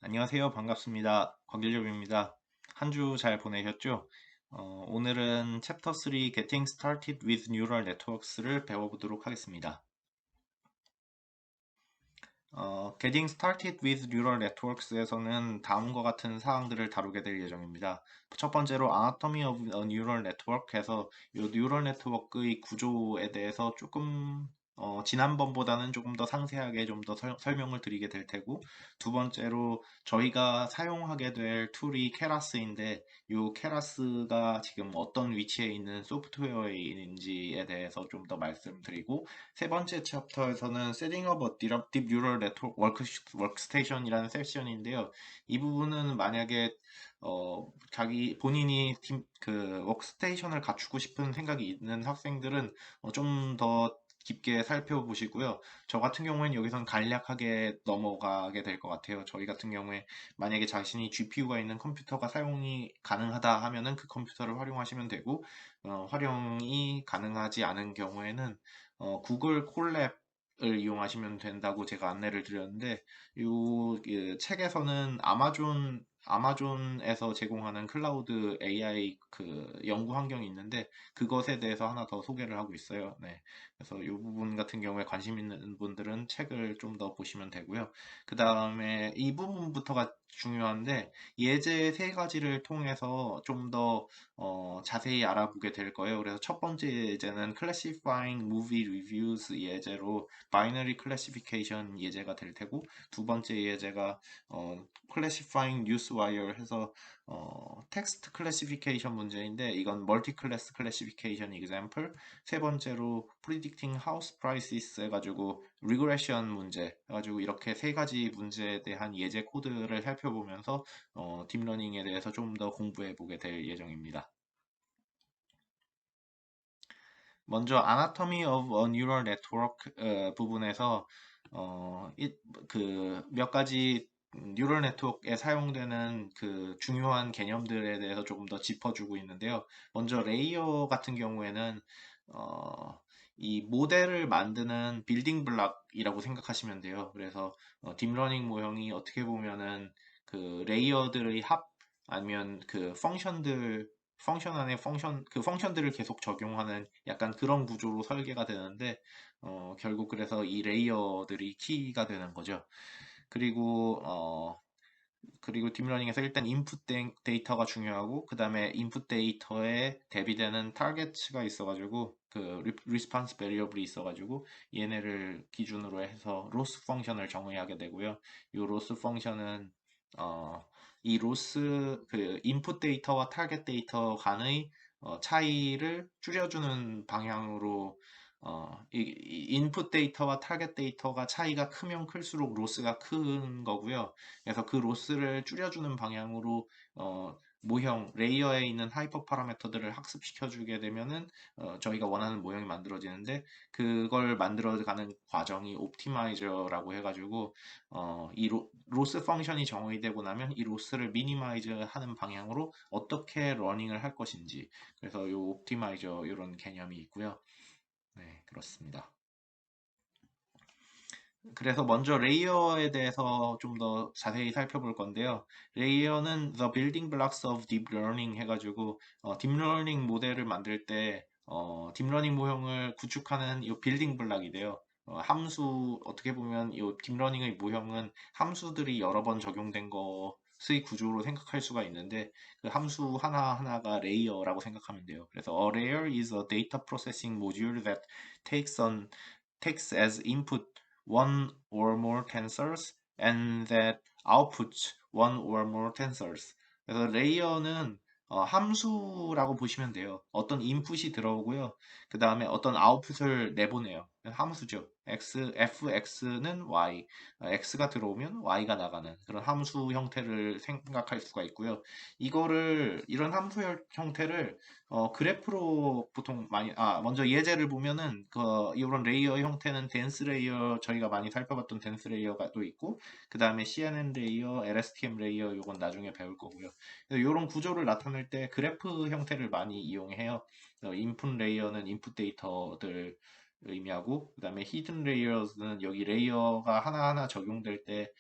안녕하세요. 반갑습니다. 곽일엽입니다. 한 주 잘 보내셨죠? 오늘은 챕터 3 Getting Started with Neural Networks를 배워보도록 하겠습니다. Getting Started with Neural Networks에서는 다음과 같은 사항들을 다루게 될 예정입니다. 첫 번째로 Anatomy of a Neural Network에서 이 Neural Network의 구조에 대해서 조금 지난번보다는 조금 더 상세하게 좀 더 설명을 드리게 될 테고, 두 번째로 저희가 사용하게 될 툴이 케라스인데 이 케라스가 지금 어떤 위치에 있는 소프트웨어인지에 대해서 좀 더 말씀드리고, 세 번째 챕터에서는 Setting up a Deep Neural Network Workstation이라는 세션인데요. 이 부분은 만약에 자기 본인이 그 워크스테이션을 갖추고 싶은 생각이 있는 학생들은 좀 더 깊게 살펴보시고요. 저 같은 경우에는 여기선 간략하게 넘어가게 될 것 같아요. 저희 같은 경우에 만약에 자신이 GPU가 있는 컴퓨터가 사용이 가능하다 하면은 그 컴퓨터를 활용하시면 되고, 활용이 가능하지 않은 경우에는 구글 콜랩을 이용하시면 된다고 제가 안내를 드렸는데, 그 책에서는 아마존에서 제공하는 클라우드 AI 그 연구 환경이 있는데 그것에 대해서 하나 더 소개를 하고 있어요. 네. 그래서 이 부분 같은 경우에 관심 있는 분들은 책을 좀 더 보시면 되고요. 그 다음에 이 부분부터가 중요한데, 예제 세 가지를 통해서 좀 더 자세히 알아보게 될 거예요. 그래서 첫 번째 예제는 Classifying Movie Reviews 예제로 Binary Classification 예제가 될 테고, 두 번째 예제가 Classifying Newswire 해서 텍스트 클래시피케이션 문제인데 이건 멀티 클래스 클래시피케이션 example, 세 번째로 predicting house prices 해가지고 regression 문제 해가지고 이렇게 세 가지 문제에 대한 예제 코드를 살펴보면서 딥러닝에 대해서 좀 더 공부해 보게 될 예정입니다. 먼저 Anatomy of a Neural Network 부분에서 그 몇 가지 뉴럴 네트워크에 사용되는 그 중요한 개념들에 대해서 조금 더 짚어주고 있는데요. 먼저 레이어 같은 경우에는 어, 이 모델을 만드는 빌딩 블락이라고 생각하시면 돼요. 그래서 딥러닝 모형이 어떻게 보면은 그 레이어들의 합, 아니면 그 펑션 안에 그 펑션들을 계속 적용하는 약간 그런 구조로 설계가 되는데, 결국 그래서 이 레이어들이 키가 되는 거죠. 그리고 그리고 딥러닝에서 일단 인풋 데이터가 중요하고, 그 다음에 인풋 데이터에 대비되는 타겟가 있어가지고 그 리스폰스 베리어블이 있어가지고 얘네를 기준으로 해서 로스 펑션을 정의하게 되고요. 이 로스 펑션은 이 로스 그 인풋 데이터와 타겟 데이터 간의 차이를 줄여주는 방향으로, 인풋 데이터와 타겟 데이터가 차이가 크면 클수록 로스가 큰 거고요. 그래서 그 로스를 줄여주는 방향으로 모형 레이어에 있는 하이퍼 파라미터들을 학습시켜 주게 되면은 저희가 원하는 모형이 만들어지는데, 그걸 만들어가는 과정이 옵티마이저라고 해가지고 이 로스 펑션이 정의되고 나면 이 로스를 미니마이즈 하는 방향으로 어떻게 러닝을 할 것인지, 그래서 이 옵티마이저 이런 개념이 있고요. 네, 그렇습니다. 그래서 먼저 레이어에 대해서 좀 더 자세히 살펴볼 건데요. 레이어는 The Building Blocks of Deep Learning 해가지고 딥러닝 모델을 만들 때 딥러닝 모형을 구축하는 이 빌딩 블락이 돼요. 함수, 어떻게 보면 이 딥러닝의 모형은 함수들이 여러 번 적용된 것의 구조로 생각할 수가 있는데, 그 함수 하나하나가 레이어라고 생각하면 돼요. 그래서 A layer is a data processing module that takes as input one or more tensors and that outputs one or more tensors. 그래서 레이어는 함수라고 보시면 돼요. 어떤 인풋이 들어오고요. 그 다음에 어떤 아웃풋을 내보내요. 함수죠. fx는 y, x가 들어오면 y가 나가는 그런 함수 형태를 생각할 수가 있고요. 이런 함수 형태를 그래프로 보통 많이, 먼저 예제를 보면은, 이런 레이어 형태는 덴스 레이어, 저희가 많이 살펴봤던 덴스 레이어가 또 있고, 그 다음에 CNN 레이어, LSTM 레이어, 요건 나중에 배울 거고요. 이런 구조를 나타낼 때 그래프 형태를 많이 이용해요. 인풋 레이어는 인풋 데이터들 의미하고, 그 다음에 히든 레이어는 여기 레이어가 하나하나 적용될 때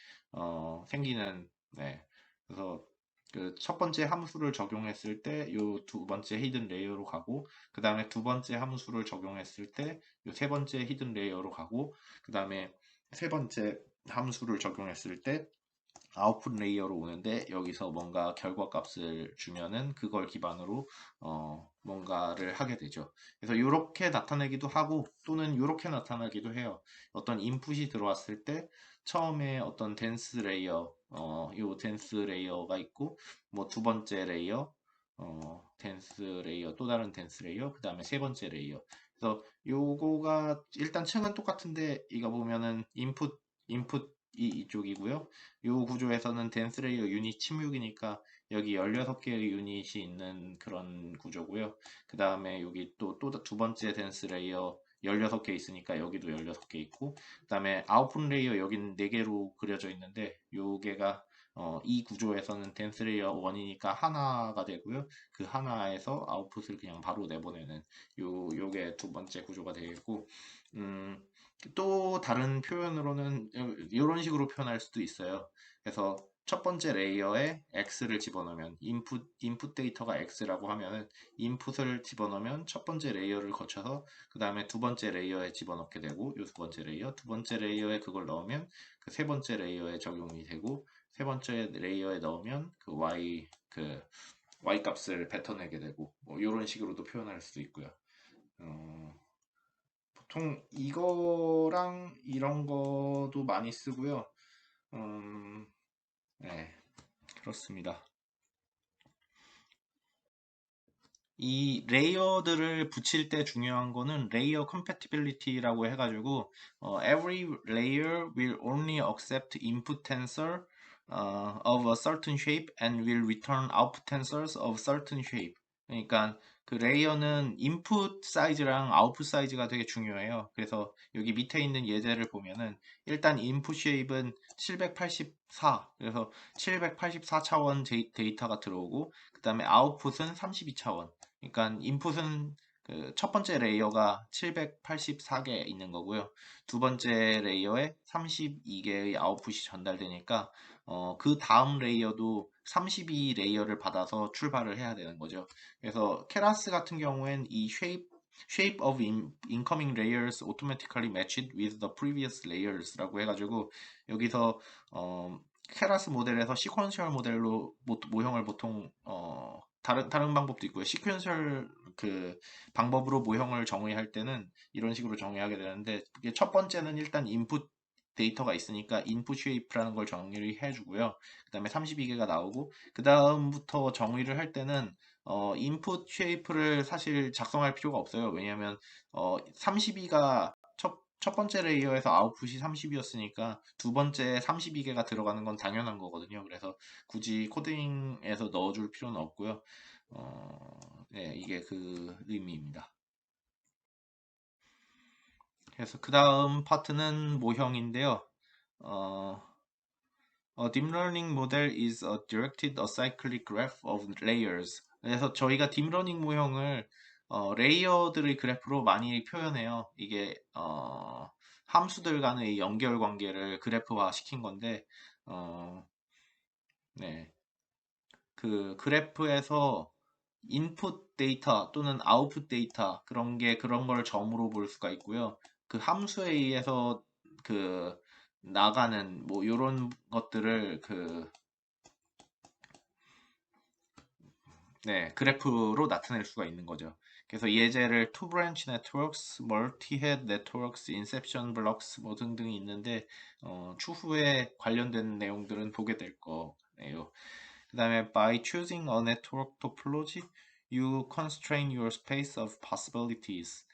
생기는 네. 그래서 그 첫 번째 함수를 적용했을 때 요 두 번째 히든 레이어로 가고, 그 다음에 두 번째 함수를 적용했을 때 요 세 번째 히든 레이어로 가고, 그 다음에 세 번째 함수를 적용했을 때 아웃풋 레이어로 오는데, 여기서 뭔가 결과값을 주면은 그걸 기반으로 뭔가를 하게 되죠. 그래서 이렇게 나타내기도 하고, 또는 이렇게 나타나기도 해요. 어떤 인풋이 들어왔을 때 처음에 어떤 댄스 레이어, 요 댄스 레이어가 있고, 뭐 두 번째 레이어, 댄스 레이어, 또 다른 댄스 레이어, 그 다음에 세 번째 레이어. 그래서 요거가 일단 층은 똑같은데, 이거 보면은 인풋 이쪽이고요. 요 구조에서는 댄스레이어 유닛 침묵이니까 여기 16개의 유닛이 있는 그런 구조고요. 그 다음에 여기 또 두 번째 댄스 레이어 16개 있으니까 여기도 16개 있고, 그 다음에 아웃풋 레이어 여기는 4개로 그려져 있는데, 요게가 이 구조에서는 댄스 레이어 1이니까 하나가 되고요. 그 하나에서 아웃풋을 그냥 바로 내보내는 요게 두 번째 구조가 되겠고, 음, 또 다른 표현으로는 이런 식으로 표현할 수도 있어요. 그래서 첫 번째 레이어에 x를 집어넣으면, 인풋 데이터가 x라고 하면은 인풋을 집어넣으면 첫 번째 레이어를 거쳐서 그 다음에 두 번째 레이어에 집어넣게 되고, 요 두 번째 레이어, 두 번째 레이어에 그걸 넣으면 그 세 번째 레이어에 적용이 되고, 세 번째 레이어에 넣으면 y 값을 뱉어내게 되고, 뭐 이런 식으로도 표현할 수도 있고요. 어, 보통 이거랑 이런 거도 많이 쓰고요. 음, 네, 그렇습니다. 이 레이어들을 붙일 때 중요한 거는 레이어 compatibility라고 해가지고, every layer will only accept input tensor of a certain shape and will return output tensors of certain shape. 그러니까 그 레이어는 인풋 사이즈랑 아웃풋 사이즈가 되게 중요해요. 그래서 여기 밑에 있는 예제를 보면은 일단 인풋 쉐입은 784, 그래서 784차원 데이터가 들어오고, 그 다음에 아웃풋은 32차원. 그러니까 인풋은 그 첫 번째 레이어가 784개 있는 거고요. 두 번째 레이어에 32개의 아웃풋이 전달되니까 그 다음 레이어도 32 레이어를 받아서 출발을 해야 되는 거죠. 그래서 케라스 같은 경우엔 이 shape of incoming layers automatically matched with the previous layers라고 해가지고, 여기서 케라스 모델에서 시퀀셜 모델로 모형을 보통 다른 방법도 있고요. 시퀀셜 그 방법으로 모형을 정의할 때는 이런 식으로 정의하게 되는데, 이게 첫 번째는 일단 인풋 데이터가 있으니까 인풋 쉐이프라는 걸 정의를 해주고요. 그 다음에 32개가 나오고, 그 다음부터 정의를 할 때는 인풋 쉐이프를 사실 작성할 필요가 없어요. 왜냐하면 32가 첫 번째 레이어에서 아웃풋이 30이었으니까 두 번째 32개가 들어가는 건 당연한 거거든요. 그래서 굳이 코딩에서 넣어줄 필요는 없고요. 네, 이게 그 의미입니다. 그래서 그 다음 파트는 모형인데요. 어, A deep learning model is a directed acyclic graph of layers. 그래서 저희가 딥러닝 모형을 레이어들의 그래프로 많이 표현해요. 이게 함수들 간의 연결 관계를 그래프화 시킨 건데, 어, 네, 그 그래프에서 인풋 데이터 또는 아웃풋 데이터, 그런 걸 점으로 볼 수가 있고요. 그 함수에 의해서 그 나가는 뭐 이런 것들을 네, 그래프로 나타낼 수가 있는 거죠. 그래서 예제를 two branch networks, multi-head networks, inception blocks 뭐 등등이 있는데 추후에 관련된 내용들은 보게 될 거예요. 그 다음에 by choosing a network topology, you constrain your space of possibilities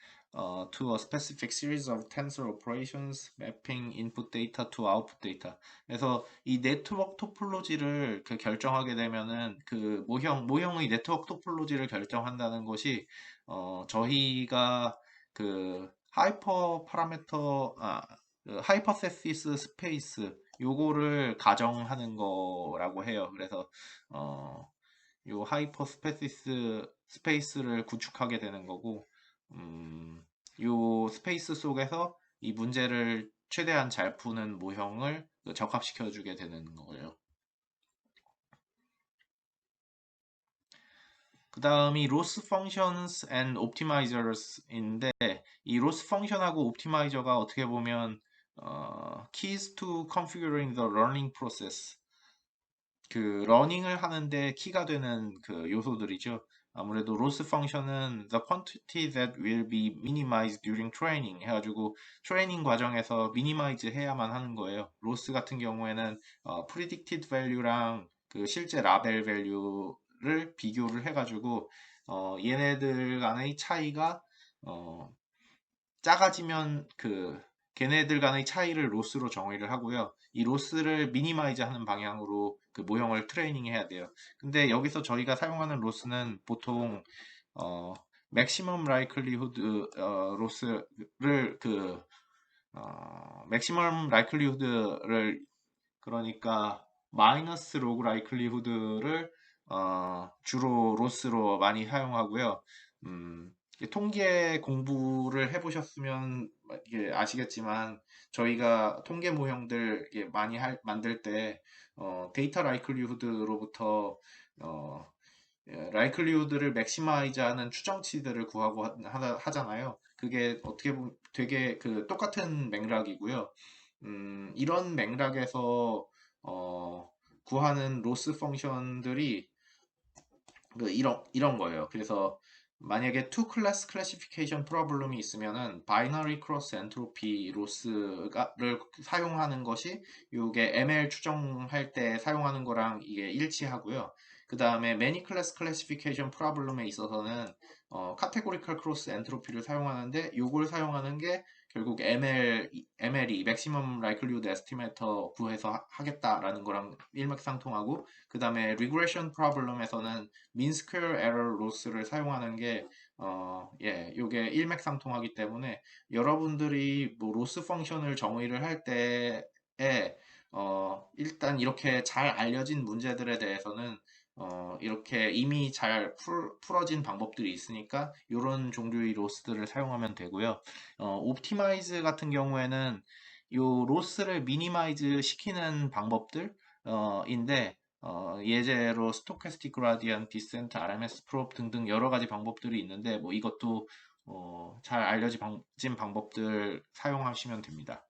to a specific series of tensor operations mapping input data to output data. 그래서 이 네트워크 토폴로지를 결정하게 되면은 그 모형의 네트워크 토폴로지를 결정한다는 것이 저희가 그 하이퍼 파라미터 하이퍼세시스 스페이스 요거를 가정하는 거라고 해요. 그래서 요 하이퍼 스페이스를 구축하게 되는 거고, 요 스페이스 속에서 이 문제를 최대한 잘 푸는 모형을 적합시켜 주게 되는 거예요. 그 다음이 loss functions and optimizers인데 이 loss function하고 optimize가 어떻게 보면 keys to configuring the learning process 그 러닝을 하는데 키가 되는 그 요소들이죠. 아무래도 loss function은 the quantity that will be minimized during training 해가지고 트레이닝 과정에서 minimize 해야만 하는 거예요. loss 같은 경우에는 predicted value랑 그 실제 라벨 value를 비교를 해가지고 얘네들 간의 차이가 어, 작아지면 그 걔네들 간의 차이를 로스로 정의를 하고요. 이 로스를 미니마이즈 하는 방향으로 그 모형을 트레이닝 해야 돼요. 근데 여기서 저희가 사용하는 로스는 보통 어 맥시멈 라이클리후드 로스를 그 맥시멈 라이클리후드를 그러니까 마이너스 로그 라이클리후드를 주로 로스로 많이 사용하고요. 이게 통계 공부를 해보셨으면 이게 아시겠지만 저희가 통계 모형들 이게 많이 만들 때 데이터 라이클리후드로부터 어, 라이클리후드를 맥시마이즈하는 추정치들을 구하고 하잖아요. 그게 어떻게 보면 되게 그 똑같은 맥락이고요. 이런 맥락에서 구하는 로스 펑션들이 이런 거예요. 그래서 만약에 two class classification problem이 있으면은 binary cross entropy loss를 사용하는 것이 이게 ML 추정할 때 사용하는 거랑 이게 일치하고요. 그 다음에 many class classification problem에 있어서는 categorical cross entropy를 사용하는데 이걸 사용하는 게 결국 ML이 maximum likelihood estimator 구해서 하겠다라는 거랑 일맥상통하고 그 다음에 regression problem에서는 mean square error loss를 사용하는 게 요게 일맥상통하기 때문에 여러분들이 뭐 로스 펑션을 정의를 할 때에 일단 이렇게 잘 알려진 문제들에 대해서는 이렇게 이미 잘 풀어진 방법들이 있으니까 이런 종류의 로스들을 사용하면 되고요. 옵티마이즈 같은 경우에는 요 로스를 미니마이즈 시키는 방법들 인데 예제로 스토캐스틱 그라디언트, 디센트, RMS 프롭 등등 여러 가지 방법들이 있는데 뭐 이것도 잘 알려진 방법들 사용하시면 됩니다.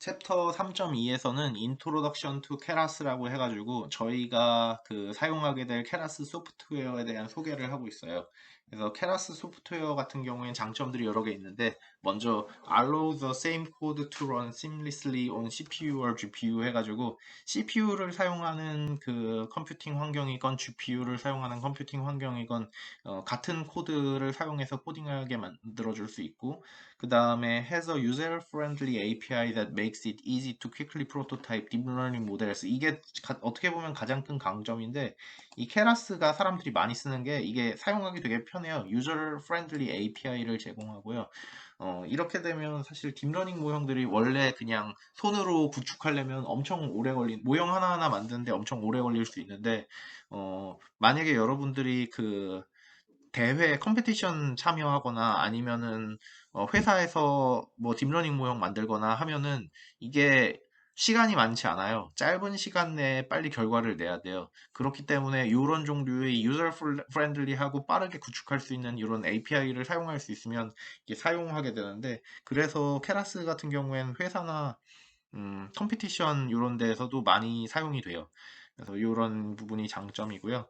챕터 3.2에서는 Introduction to Keras,라고 해가지고 저희가 그 사용하게 될 케라스 소프트웨어에 대한 소개를 하고 있어요. 그래서 케라스 소프트웨어 같은 경우에는 장점들이 여러 개 있는데 먼저 allow the same code to run seamlessly on CPU or GPU 해가지고 CPU를 사용하는 그 컴퓨팅 환경이건 GPU를 사용하는 컴퓨팅 환경이건 같은 코드를 사용해서 코딩하게 만들어줄 수 있고 그 다음에 has a user-friendly API that makes it easy to quickly prototype deep learning models. 이게 어떻게 보면 가장 큰 강점인데 이 케라스가 사람들이 많이 쓰는 게 이게 사용하기 되게 편해요. user-friendly API를 제공하고요. 이렇게 되면 사실 딥러닝 모형들이 원래 그냥 손으로 구축하려면 엄청 오래 모형 하나하나 만드는데 엄청 오래 걸릴 수 있는데, 만약에 여러분들이 그 대회 컴페티션 참여하거나 아니면은 회사에서 뭐 딥러닝 모형 만들거나 하면은 이게 시간이 많지 않아요. 짧은 시간 내에 빨리 결과를 내야 돼요. 그렇기 때문에 이런 종류의 유저 프렌들리하고 빠르게 구축할 수 있는 이런 API를 사용할 수 있으면 이게 사용하게 되는데 그래서 케라스 같은 경우에는 회사나 컴피티션 이런 데에서도 많이 사용이 돼요. 그래서 이런 부분이 장점이고요.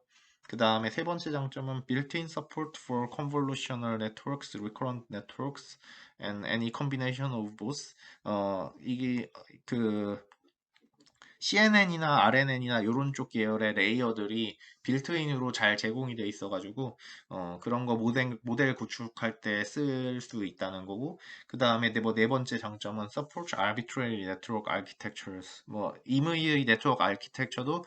그 다음에 세 번째 장점은 built-in support for convolutional networks, recurrent networks, and any combination of both. 이게 그 CNN이나 RNN이나 이런 쪽 계열의 레이어들이 빌트인으로 잘 제공이 돼 있어가지고 그런 거 모델 구축할 때 쓸 수 있다는 거고 그 다음에 네 번째 장점은 support arbitrary network architectures 뭐 임의의 네트워크 아키텍처도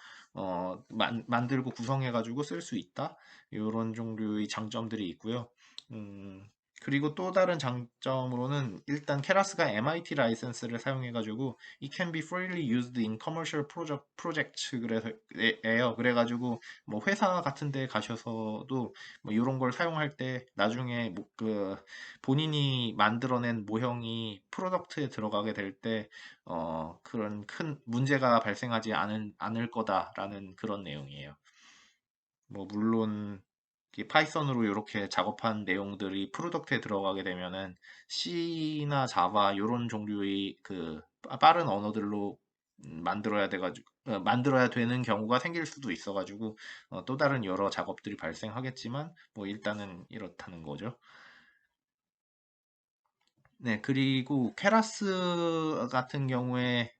만들고 구성해가지고 쓸 수 있다 이런 종류의 장점들이 있고요. 음, 그리고 또 다른 장점으로는 일단 케라스가 MIT 라이센스를 사용해가지고 it can be freely used in commercial project 그래서 에요. 그래가지고 뭐 회사 같은 데 가셔서도 뭐 이런 걸 사용할 때 나중에 뭐그 본인이 만들어낸 모형이 프로덕트에 들어가게 될 때 그런 큰 문제가 발생하지 않을 거다라는 그런 내용이에요. 뭐 물론 이 파이썬으로 이렇게 작업한 내용들이 프로덕트에 들어가게 되면은 C나 자바 이런 종류의 그 빠른 언어들로 만들어야 돼가지고 만들어야 되는 경우가 생길 수도 있어가지고 또 다른 여러 작업들이 발생하겠지만 뭐 일단은 이렇다는 거죠. 네, 그리고 케라스 같은 경우에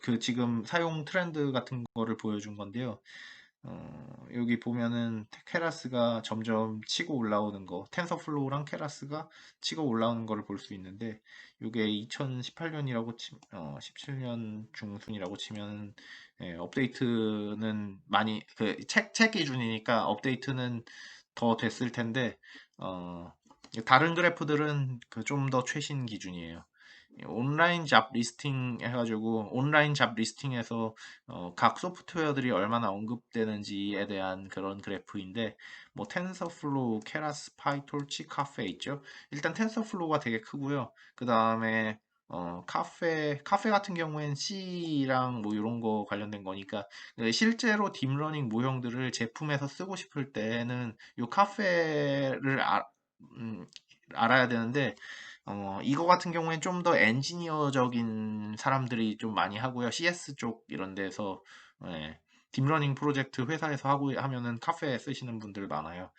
그 지금 사용 트렌드 같은 거를 보여준 건데요. 여기 보면은 케라스가 점점 치고 올라오는 거, 텐서플로우랑 케라스가 치고 올라오는 거를 볼 수 있는데, 이게 2018년이라고 17년 중순이라고 치면, 업데이트는 많이, 책 기준이니까 업데이트는 더 됐을 텐데, 어, 다른 그래프들은 그 좀 더 최신 기준이에요. 온라인 잡 리스팅 해가지고 온라인 잡 리스팅에서 각 소프트웨어들이 얼마나 언급되는지에 대한 그런 그래프인데 뭐 텐서플로우, 케라스, 파이톨치, 카페 있죠. 일단 텐서플로우가 되게 크고요. 그 다음에 카페 같은 경우엔 C랑 뭐 이런 거 관련된 거니까 실제로 딥러닝 모형들을 제품에서 쓰고 싶을 때는 이 카페를 음, 알아야 되는데 이거 같은 경우엔 좀 더 엔지니어적인 사람들이 좀 많이 하고요. CS 쪽 이런 데서 예, 딥러닝 프로젝트 회사에서 하고 하면은 카페 쓰시는 분들 많아요.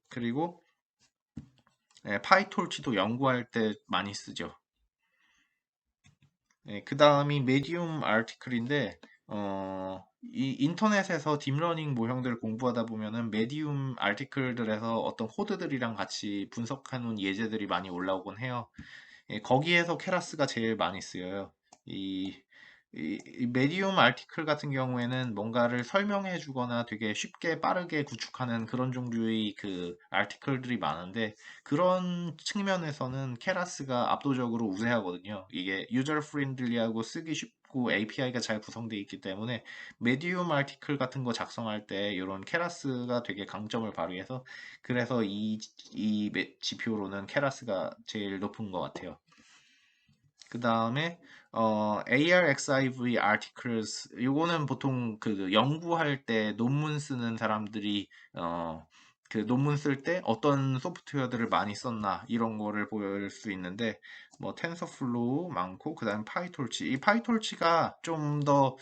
그리고 파이톨치도 연구할 때 많이 쓰죠. 그 다음이 메디움 아티클인데, 이 인터넷에서 딥러닝 모형들을 공부하다 보면은 메디움 아티클들에서 어떤 코드들이랑 같이 분석해 놓은 예제들이 많이 올라오곤 해요. 거기에서 케라스가 제일 많이 쓰여요. 이, 이 메디움 아티클 같은 경우에는 뭔가를 설명해 주거나 되게 쉽게 빠르게 구축하는 그런 종류의 그 아티클들이 많은데 그런 측면에서는 케라스가 압도적으로 우세하거든요. 이게 유저 프렌들리하고 쓰기 쉽고 API가 잘 구성되어 있기 때문에 메디움 아티클 같은 거 작성할 때 이런 케라스가 되게 강점을 발휘해서 그래서 이 GPU로는 케라스가 제일 높은 것 같아요. 그 다음에 ARXIV articles 요거는 보통 그 연구할 때 논문 쓰는 사람들이 그 논문 쓸 때 어떤 소프트웨어들을 많이 썼나 이런 거를 볼 수 있는데 뭐 텐서플로우 많고 그다음 파이톨치 이 파이톨치가 좀 더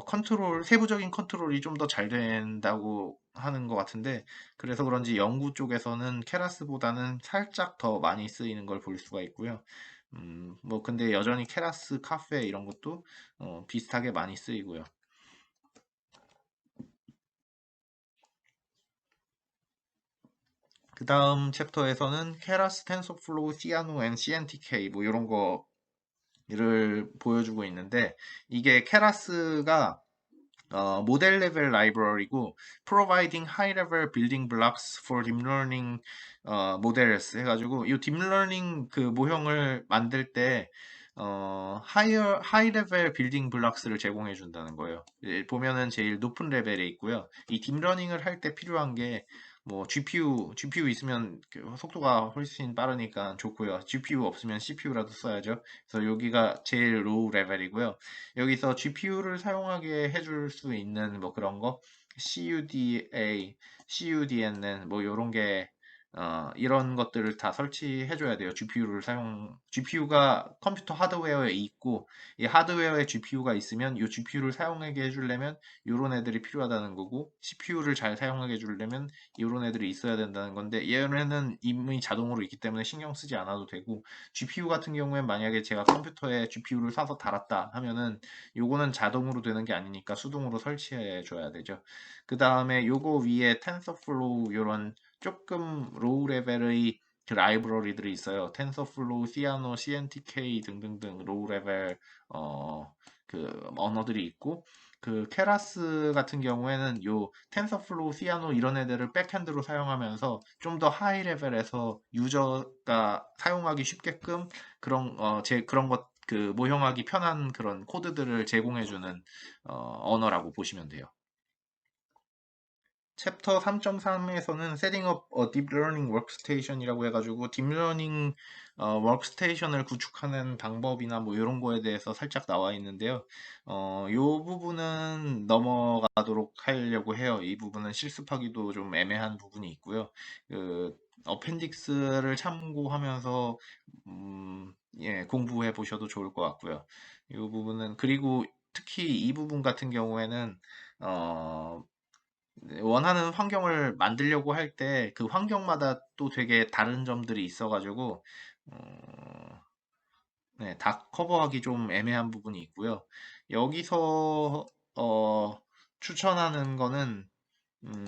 컨트롤 세부적인 컨트롤이 좀 더 잘 된다고 하는 것 같은데 그래서 그런지 연구 쪽에서는 케라스보다는 살짝 더 많이 쓰이는 걸 볼 수가 있고요. 뭐 근데 여전히 케라스 카페 이런 것도 비슷하게 많이 쓰이고요. 그 다음 챕터에서는 케라스, 텐서플로우, 시아노 앤 CNTK 뭐 이런 거를 보여주고 있는데 이게 케라스가 모델 레벨 라이브러리고 providing high level building blocks for deep learning models 해가지고 이 딥러닝 그 모형을 만들 때 high level building blocks를 제공해 준다는 거예요. 보면은 제일 높은 레벨에 있고요. 이 딥러닝을 할 때 필요한 게 뭐 GPU 있으면 그 속도가 훨씬 빠르니까 좋고요. GPU 없으면 CPU라도 써야죠. 그래서 여기가 제일 로우 레벨이고요. 여기서 GPU를 사용하게 해줄 수 있는 뭐 그런 거 CUDA, CUDNN 뭐 요런 게 이런 것들을 다 설치해줘야 돼요. GPU가 컴퓨터 하드웨어에 있고, 이 하드웨어에 GPU가 있으면 이 GPU를 사용하게 해주려면 이런 애들이 필요하다는 거고, CPU를 잘 사용하게 해주려면 이런 애들이 있어야 된다는 건데, 얘네는 이미 자동으로 있기 때문에 신경 쓰지 않아도 되고, GPU 같은 경우엔 만약에 제가 컴퓨터에 GPU를 사서 달았다 하면은 요거는 자동으로 되는 게 아니니까 수동으로 설치해 줘야 되죠. 그 다음에 요거 위에 텐서플로우 요런 조금 로우 레벨의 그 라이브러리들이 있어요. 텐서플로우, 시아노, CNTK 등등등 로우 레벨 그 언어들이 있고 그 케라스 같은 경우에는 요 텐서플로우, 시아노 이런 애들을 백핸드로 사용하면서 좀 더 하이 레벨에서 유저가 사용하기 쉽게끔 그런 것 그 모형하기 편한 그런 코드들을 제공해주는 언어라고 보시면 돼요. 챕터 3.3에서는 Setting up a Deep Learning Workstation이라고 해가지고 딥러닝 워크스테이션을 구축하는 방법이나 뭐 이런 거에 대해서 살짝 나와 있는데요. 요 부분은 넘어가도록 하려고 해요. 이 부분은 실습하기도 좀 애매한 부분이 있고요. 그 어펜딕스를 참고하면서 예, 공부해 보셔도 좋을 것 같고요. 이 부분은 그리고 특히 이 부분 같은 경우에는 어, 원하는 환경을 만들려고 할 때 그 환경마다 또 되게 다른 점들이 있어가지고 네, 다 커버하기 좀 애매한 부분이 있고요. 여기서 추천하는 거는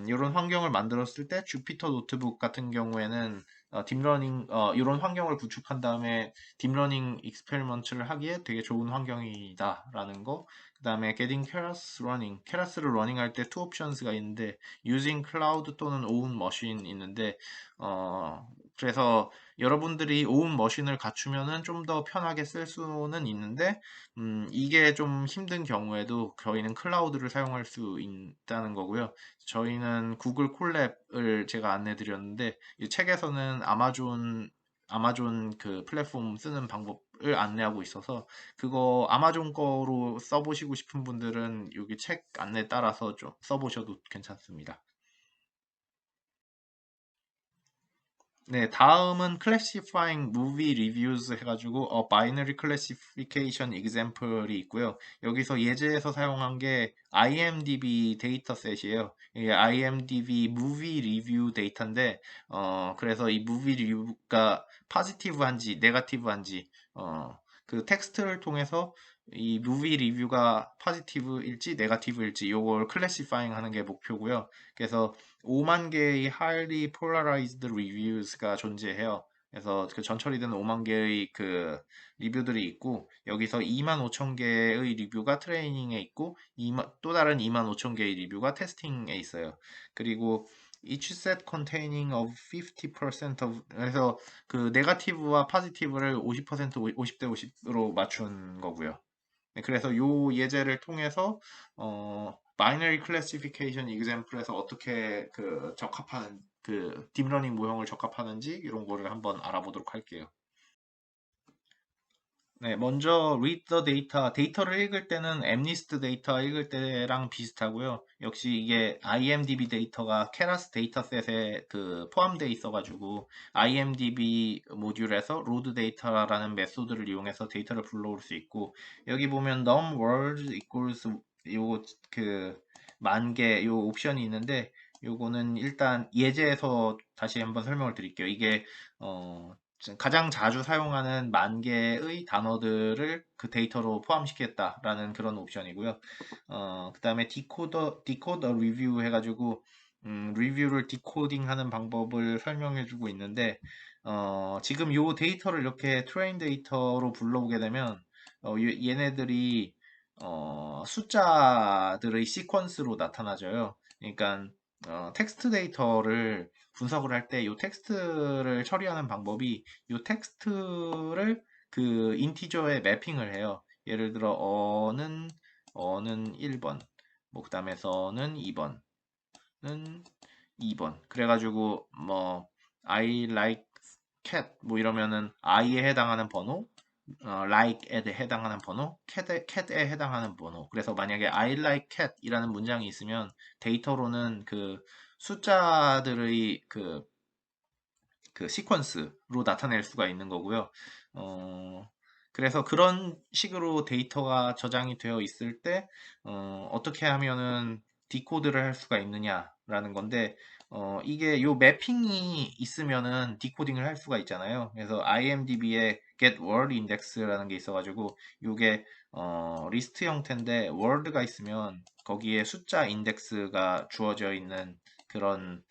이런 환경을 만들었을 때 주피터 노트북 같은 경우에는 딥러닝 이런 환경을 구축한 다음에 딥러닝 익스페리먼트를 하기에 되게 좋은 환경이다라는 거. 그다음에 getting keras running, keras를 러닝할 때 two options가 있는데 using cloud 또는 own machine 있는데 그래서 여러분들이 own machine을 갖추면은 좀 더 편하게 쓸 수는 있는데 이게 좀 힘든 경우에도 저희는 클라우드를 사용할 수 있다는 거고요. 저희는 구글 콜랩을 제가 안내 드렸는데 이 책에서는 아마존 그 플랫폼 쓰는 방법을 안내하고 있어서 그거 아마존 거로 써보시고 싶은 분들은 여기 책 안내 따라서 좀 써보셔도 괜찮습니다. 네, 다음은 Classifying Movie Reviews 해가지고 Binary Classification Example이 있고요. 여기서 예제에서 사용한 게 IMDb 데이터셋이에요. 이게 IMDb Movie Review 데이터인데 그래서 이 Movie Review가 포지티브한지 네거티브한지 그 텍스트를 통해서 이 무비 리뷰가 포지티브일지 네거티브일지 요걸 클래시파잉 하는 게 목표고요. 그래서 5만 개의 highly polarized reviews가 존재해요. 그래서 그 전처리된 5만 개의 그 리뷰들이 있고 여기서 2만 5천 개의 리뷰가 트레이닝에 있고 또 다른 2만 5천 개의 리뷰가 테스팅에 있어요. 그리고 each set containing of 50% of 그래서 그 네거티브와 포지티브를 50% 50대 50으로 맞춘 거고요. 네, 그래서 요 예제를 통해서 바이너리 클래시피케이션 example에서 어떻게 그 적합하는 그 딥러닝 모형을 적합하는지 이런 거를 한번 알아보도록 할게요. 네, 먼저 read the data, 데이터를 읽을 때는 엠니스트 데이터 읽을 때랑 비슷하고요. 역시 이게 IMDb 데이터가 케라스 데이터셋에 그 포함되어 있어가지고 IMDb 모듈에서 load 데이터라는 메소드를 이용해서 데이터를 불러올 수 있고 여기 보면 num words equals 요거 그 만 개 요 옵션이 있는데 요거는 일단 예제에서 다시 한번 설명을 드릴게요. 이게 어 가장 자주 사용하는 만 개의 단어들을 그 데이터로 포함시켰다라는 그런 옵션이고요. 그 다음에 디코더 리뷰 해가지고, 리뷰를 디코딩하는 방법을 설명해주고 있는데, 지금 요 데이터를 이렇게 트레인 데이터로 불러오게 되면, 얘네들이, 숫자들의 시퀀스로 나타나져요. 그러니까, 텍스트 데이터를 분석을 할 때 이 텍스트를 처리하는 방법이 이 텍스트를 그 인티저에 매핑을 해요. 예를 들어 어는 1번, 뭐 그다음에서는 2번은 2번. 그래가지고 뭐 I like cat 뭐 이러면은 I에 해당하는 번호, like에 해당하는 번호, cat에 해당하는 번호. 그래서 만약에 I like cat 이라는 문장이 있으면 데이터로는 그 숫자들의 그 시퀀스로 나타낼 수가 있는 거고요. 그래서 그런 식으로 데이터가 저장이 되어 있을 때 떻게 하면은 디코드를 할 수가 있느냐라는 건데 이게 요 매핑이 있으면은 디코딩을 할 수가 있잖아요. 그래서 IMDb에 get word index라는 게 있어가지고 요게 리스트 형태인데 word가 있으면 거기에 숫자 인덱스가 주어져 있는 그런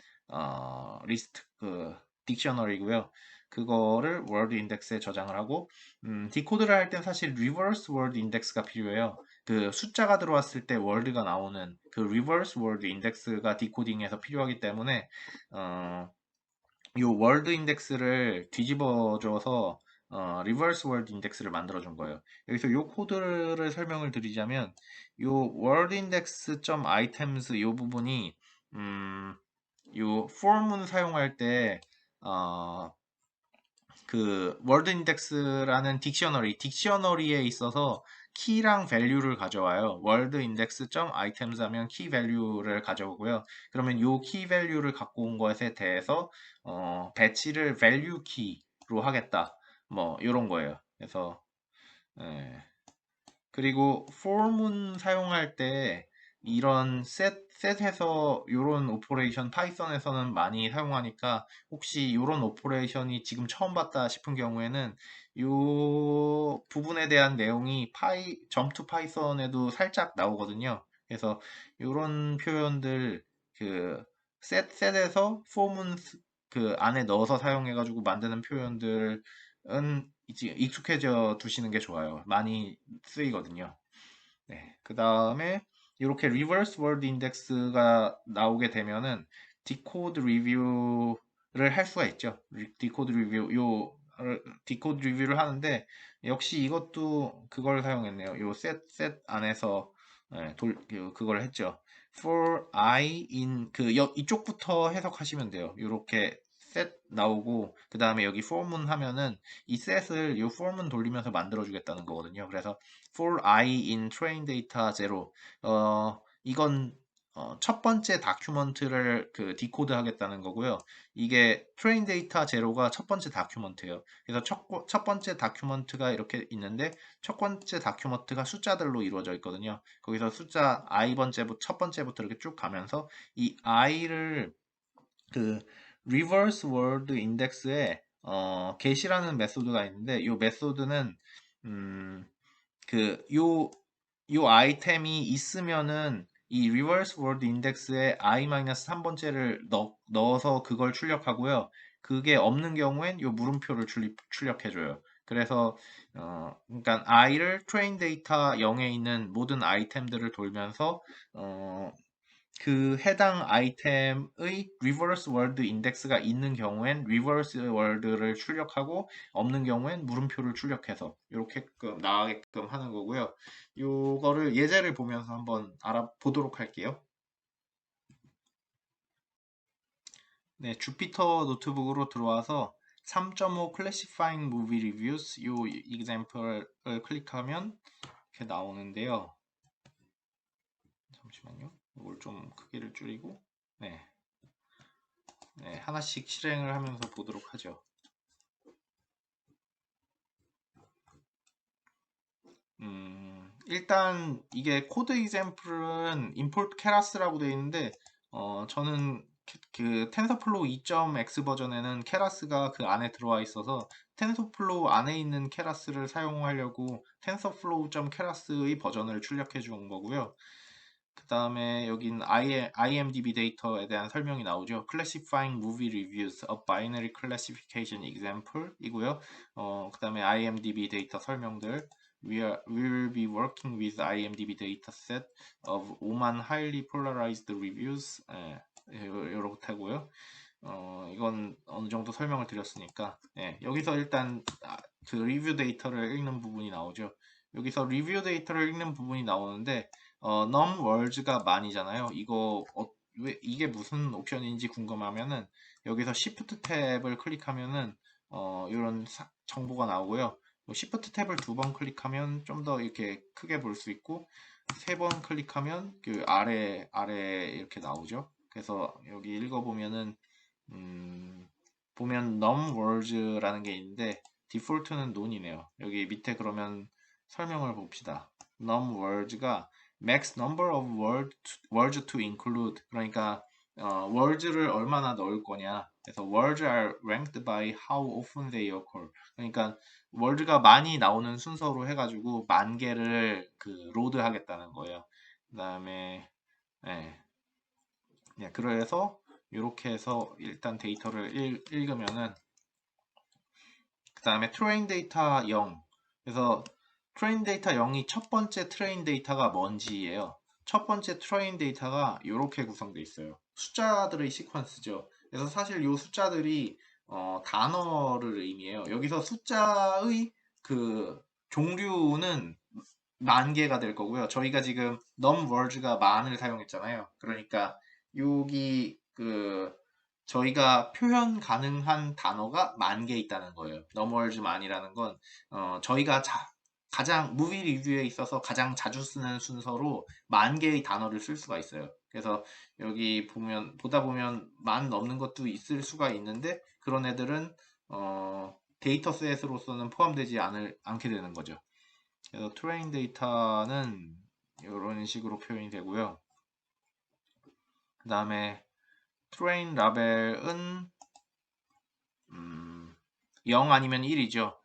리스트 그 딕셔너리고요. 그거를 월드 인덱스에 저장을 하고 디코드를 할 땐 사실 리버스 월드 인덱스가 필요해요. 그 숫자가 들어왔을 때 월드가 나오는 그 리버스 월드 인덱스가 디코딩에서 필요하기 때문에 어, 요 월드 인덱스를 뒤집어줘서 리버스 월드 인덱스를 만들어 준 거예요. 여기서 요 코드를 설명을 드리자면 요 월드 인덱스 점 아이템스 요 부분이 요 form은 사용할 때 그 월드 인덱스라는 딕셔너리에 있어서 키랑 밸류를 가져와요. 월드 인덱스 점 아이템즈 하면 키 밸류를 가져오고요. 그러면 요 키 밸류를 갖고 온 것에 대해서 배치를 밸류 키로 하겠다. 뭐 이런 거예요. 그래서 예. 그리고 form은 사용할 때 이런 셋에서 이런 오퍼레이션 파이썬에서는 많이 사용하니까 혹시 이런 오퍼레이션이 지금 처음 봤다 싶은 경우에는 이 부분에 대한 내용이 점투 파이썬에도 살짝 나오거든요. 그래서 이런 표현들 그 셋에서 form은 그 안에 넣어서 사용해가지고 만드는 표현들은 이제 익숙해져 두시는 게 좋아요. 많이 쓰이거든요. 네. 그 다음에 이렇게 리버스 월드 인덱스가 나오게 되면은 디코드 리뷰를 할 수가 있죠. 디코드 리뷰를 하는데 역시 이것도 그걸 사용했네요. 요 셋 안에서 그걸 했죠. for I in 이쪽부터 해석하시면 돼요. 이렇게 셋 나오고 그 다음에 여기 form은 하면은 이 셋을 요 form은 돌리면서 만들어 주겠다는 거거든요. 그래서 for I in train data 0 이건 첫 번째 다큐먼트를 그 디코드 하겠다는 거고요. 이게 train data 0가 첫 번째 다큐먼트예요. 그래서 첫 번째 다큐먼트가 이렇게 있는데 첫 번째 다큐먼트가 숫자들로 이루어져 있거든요. 거기서 숫자 첫 번째부터 이렇게 쭉 가면서 이 i를 그 reverse word index에 get이라는 메소드가 있는데 이 메소드는 음, 요 아이템이 있으면은 이 reverse word index에 i-3번째를 넣어서 그걸 출력하고요. 그게 없는 경우엔 요 물음표를 출력해줘요. 그래서 그러니까 i를 train data 0에 있는 모든 아이템들을 돌면서 그 해당 아이템의 리버스 월드 인덱스가 있는 경우엔 리버스 월드를 출력하고 없는 경우엔 물음표를 출력해서 이렇게끔 나가게끔 하는 거고요. 요거를 예제를 보면서 한번 알아보도록 할게요. 네, 주피터 노트북으로 들어와서 3.5 Classifying Movie Reviews 요 example을 클릭하면 이렇게 나오는데요. 잠시만요. 이걸 좀 크기를 줄이고 네. 네, 하나씩 실행을 하면서 보도록 하죠. 일단 이게 코드 example은 import keras,라고 되어 있는데 저는 그 텐서플로우 2.x 버전에는 keras가 그 안에 들어와 있어서 텐서플로우 안에 있는 keras를 사용하려고 tensorflow.keras의 버전을 출력해 준 거고요. 그 다음에 여긴 IMDb 데이터에 대한 설명이 나오죠. Classifying Movie Reviews, a Binary Classification Example 이고요. 그 다음에 IMDb 데이터 설명들. We will be working with IMDb dataset of 5만 highly polarized reviews. 이렇게 하고요. 이건 어느 정도 설명을 드렸으니까 여기서 일단 그 리뷰 데이터를 읽는 부분이 나오죠. 여기서 리뷰 데이터를 읽는 부분이 나오는데 num words가 만이잖아요. 왜 이게 무슨 옵션인지 궁금하면은 여기서 Shift 탭을 클릭하면은 이런 정보가 나오고요. Shift 탭을 2번 클릭하면 좀 더 이렇게 크게 볼 수 있고 3번 클릭하면 그 아래 이렇게 나오죠. 그래서 여기 읽어보면은 보면 num words라는 게 있는데 디폴트는 none이네요. 여기 밑에 그러면 설명을 봅시다. num words가 max number of words to include 그러니까 words를 얼마나 넣을 거냐. 그래서 words are ranked by how often they occur. 그러니까 words가 많이 나오는 순서로 해가지고 10,000개를 그 로드 하겠다는 거예요. 그 다음에 네. 그래서 이렇게 해서 일단 데이터를 읽으면은 그 다음에 트레인 데이터 0 그래서 트레인 데이터 0이 첫 번째 트레인 데이터가 뭔지예요. 첫 번째 트레인 데이터가 이렇게 구성되어 있어요. 숫자들의 시퀀스죠. 그래서 사실 이 숫자들이 단어를 의미해요. 여기서 숫자의 그 종류는 10,000개가 될 거고요. 저희가 지금 num words가 만을 사용했잖아요. 그러니까 여기 저희가 표현 가능한 단어가 10,000개 있다는 거예요. numbers man이라는 건 저희가 가장 무비 리뷰에 있어서 가장 자주 쓰는 순서로 10,000개의 단어를 쓸 수가 있어요. 그래서 여기 보다 보면 10,000 넘는 것도 있을 수가 있는데 그런 애들은 데이터셋으로서는 포함되지 않게 되는 거죠. 그래서 트레인 데이터는 이런 식으로 표현이 되고요. 그 다음에 트레인 라벨은 0 아니면 1이죠.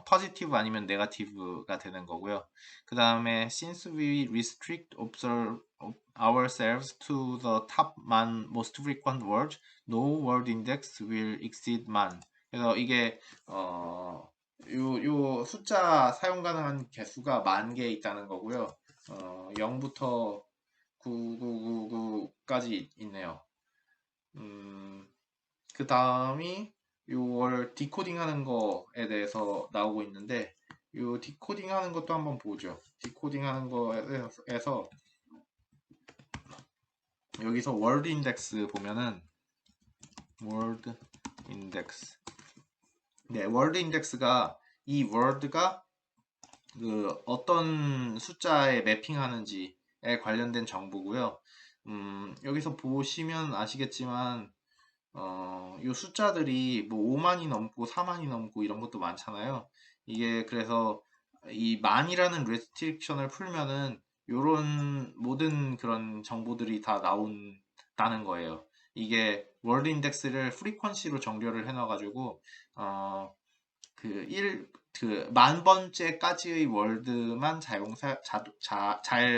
positive 아니면 negative가 되는 거고요. 그 다음에 since we restrict ourselves to the top man most frequent word, no word index will exceed man. 그래서 이게 요 숫자 사용 가능한 개수가 10,000개 있다는 거고요. 0부터 9999까지 있네요. 그 다음이 요걸 디코딩 하는 거에 대해서 나오고 있는데 요 디코딩 하는 것도 한번 보죠. 디코딩 하는 거에서 여기서 월드 인덱스 보면은 월드 인덱스 네, 월드 인덱스가 이 월드가 어떤 숫자에 매핑하는지에 관련된 정보고요. 여기서 보시면 아시겠지만 이 숫자들이 뭐 5만이 넘고 4만이 넘고 이런 것도 많잖아요. 이게 그래서 이 만이라는 레스트릭션을 풀면은 요런 모든 그런 정보들이 다 나온다는 거예요. 이게 월드 인덱스를 프리퀀시로 정렬을 해놔가지고 그 10,000번째까지의 월드만 잘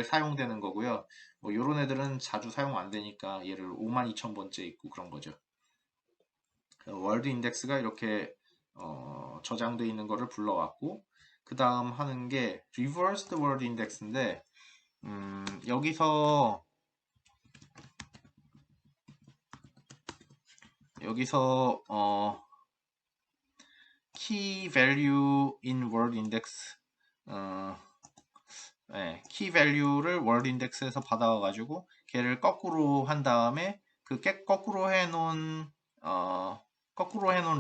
사용되는 거고요. 뭐 요런 애들은 자주 사용 안 되니까 얘를 52,000번째 있고 그런 거죠. 월드 인덱스가 이렇게 저장되어 있는 거를 불러왔고 그 다음 하는 게 reversed word index인데 여기서 key value in word index 네, key value를 word index에서 받아와 가지고 걔를 거꾸로 한 다음에 거꾸로 해놓은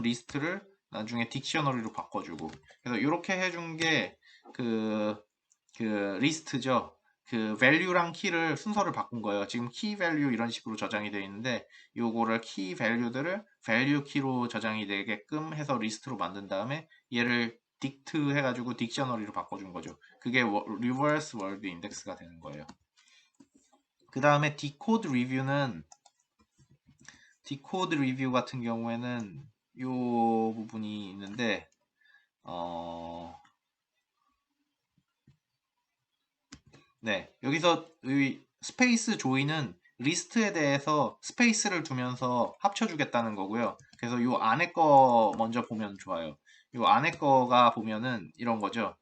리스트를 나중에 딕셔너리로 바꿔주고 그래서 이렇게 해준 게 리스트죠. 그 value랑 key를 순서를 바꾼 거예요. 지금 key value 이런 식으로 저장이 되어 있는데 요거를 key value들을 value key로 저장이 되게끔 해서 리스트로 만든 다음에 얘를 딕트 해가지고 딕셔너리로 바꿔준 거죠. 그게 reverse word index가 되는 거예요. 그 다음에 decode review 같은 경우에는 요 부분이 있는데 네, 여기서 이 스페이스 조인은 리스트에 대해서 스페이스를 두면서 합쳐주겠다는 거고요. 그래서 요 안에 거 먼저 보면 좋아요. 요 안에 거가 보면은 이런 거죠.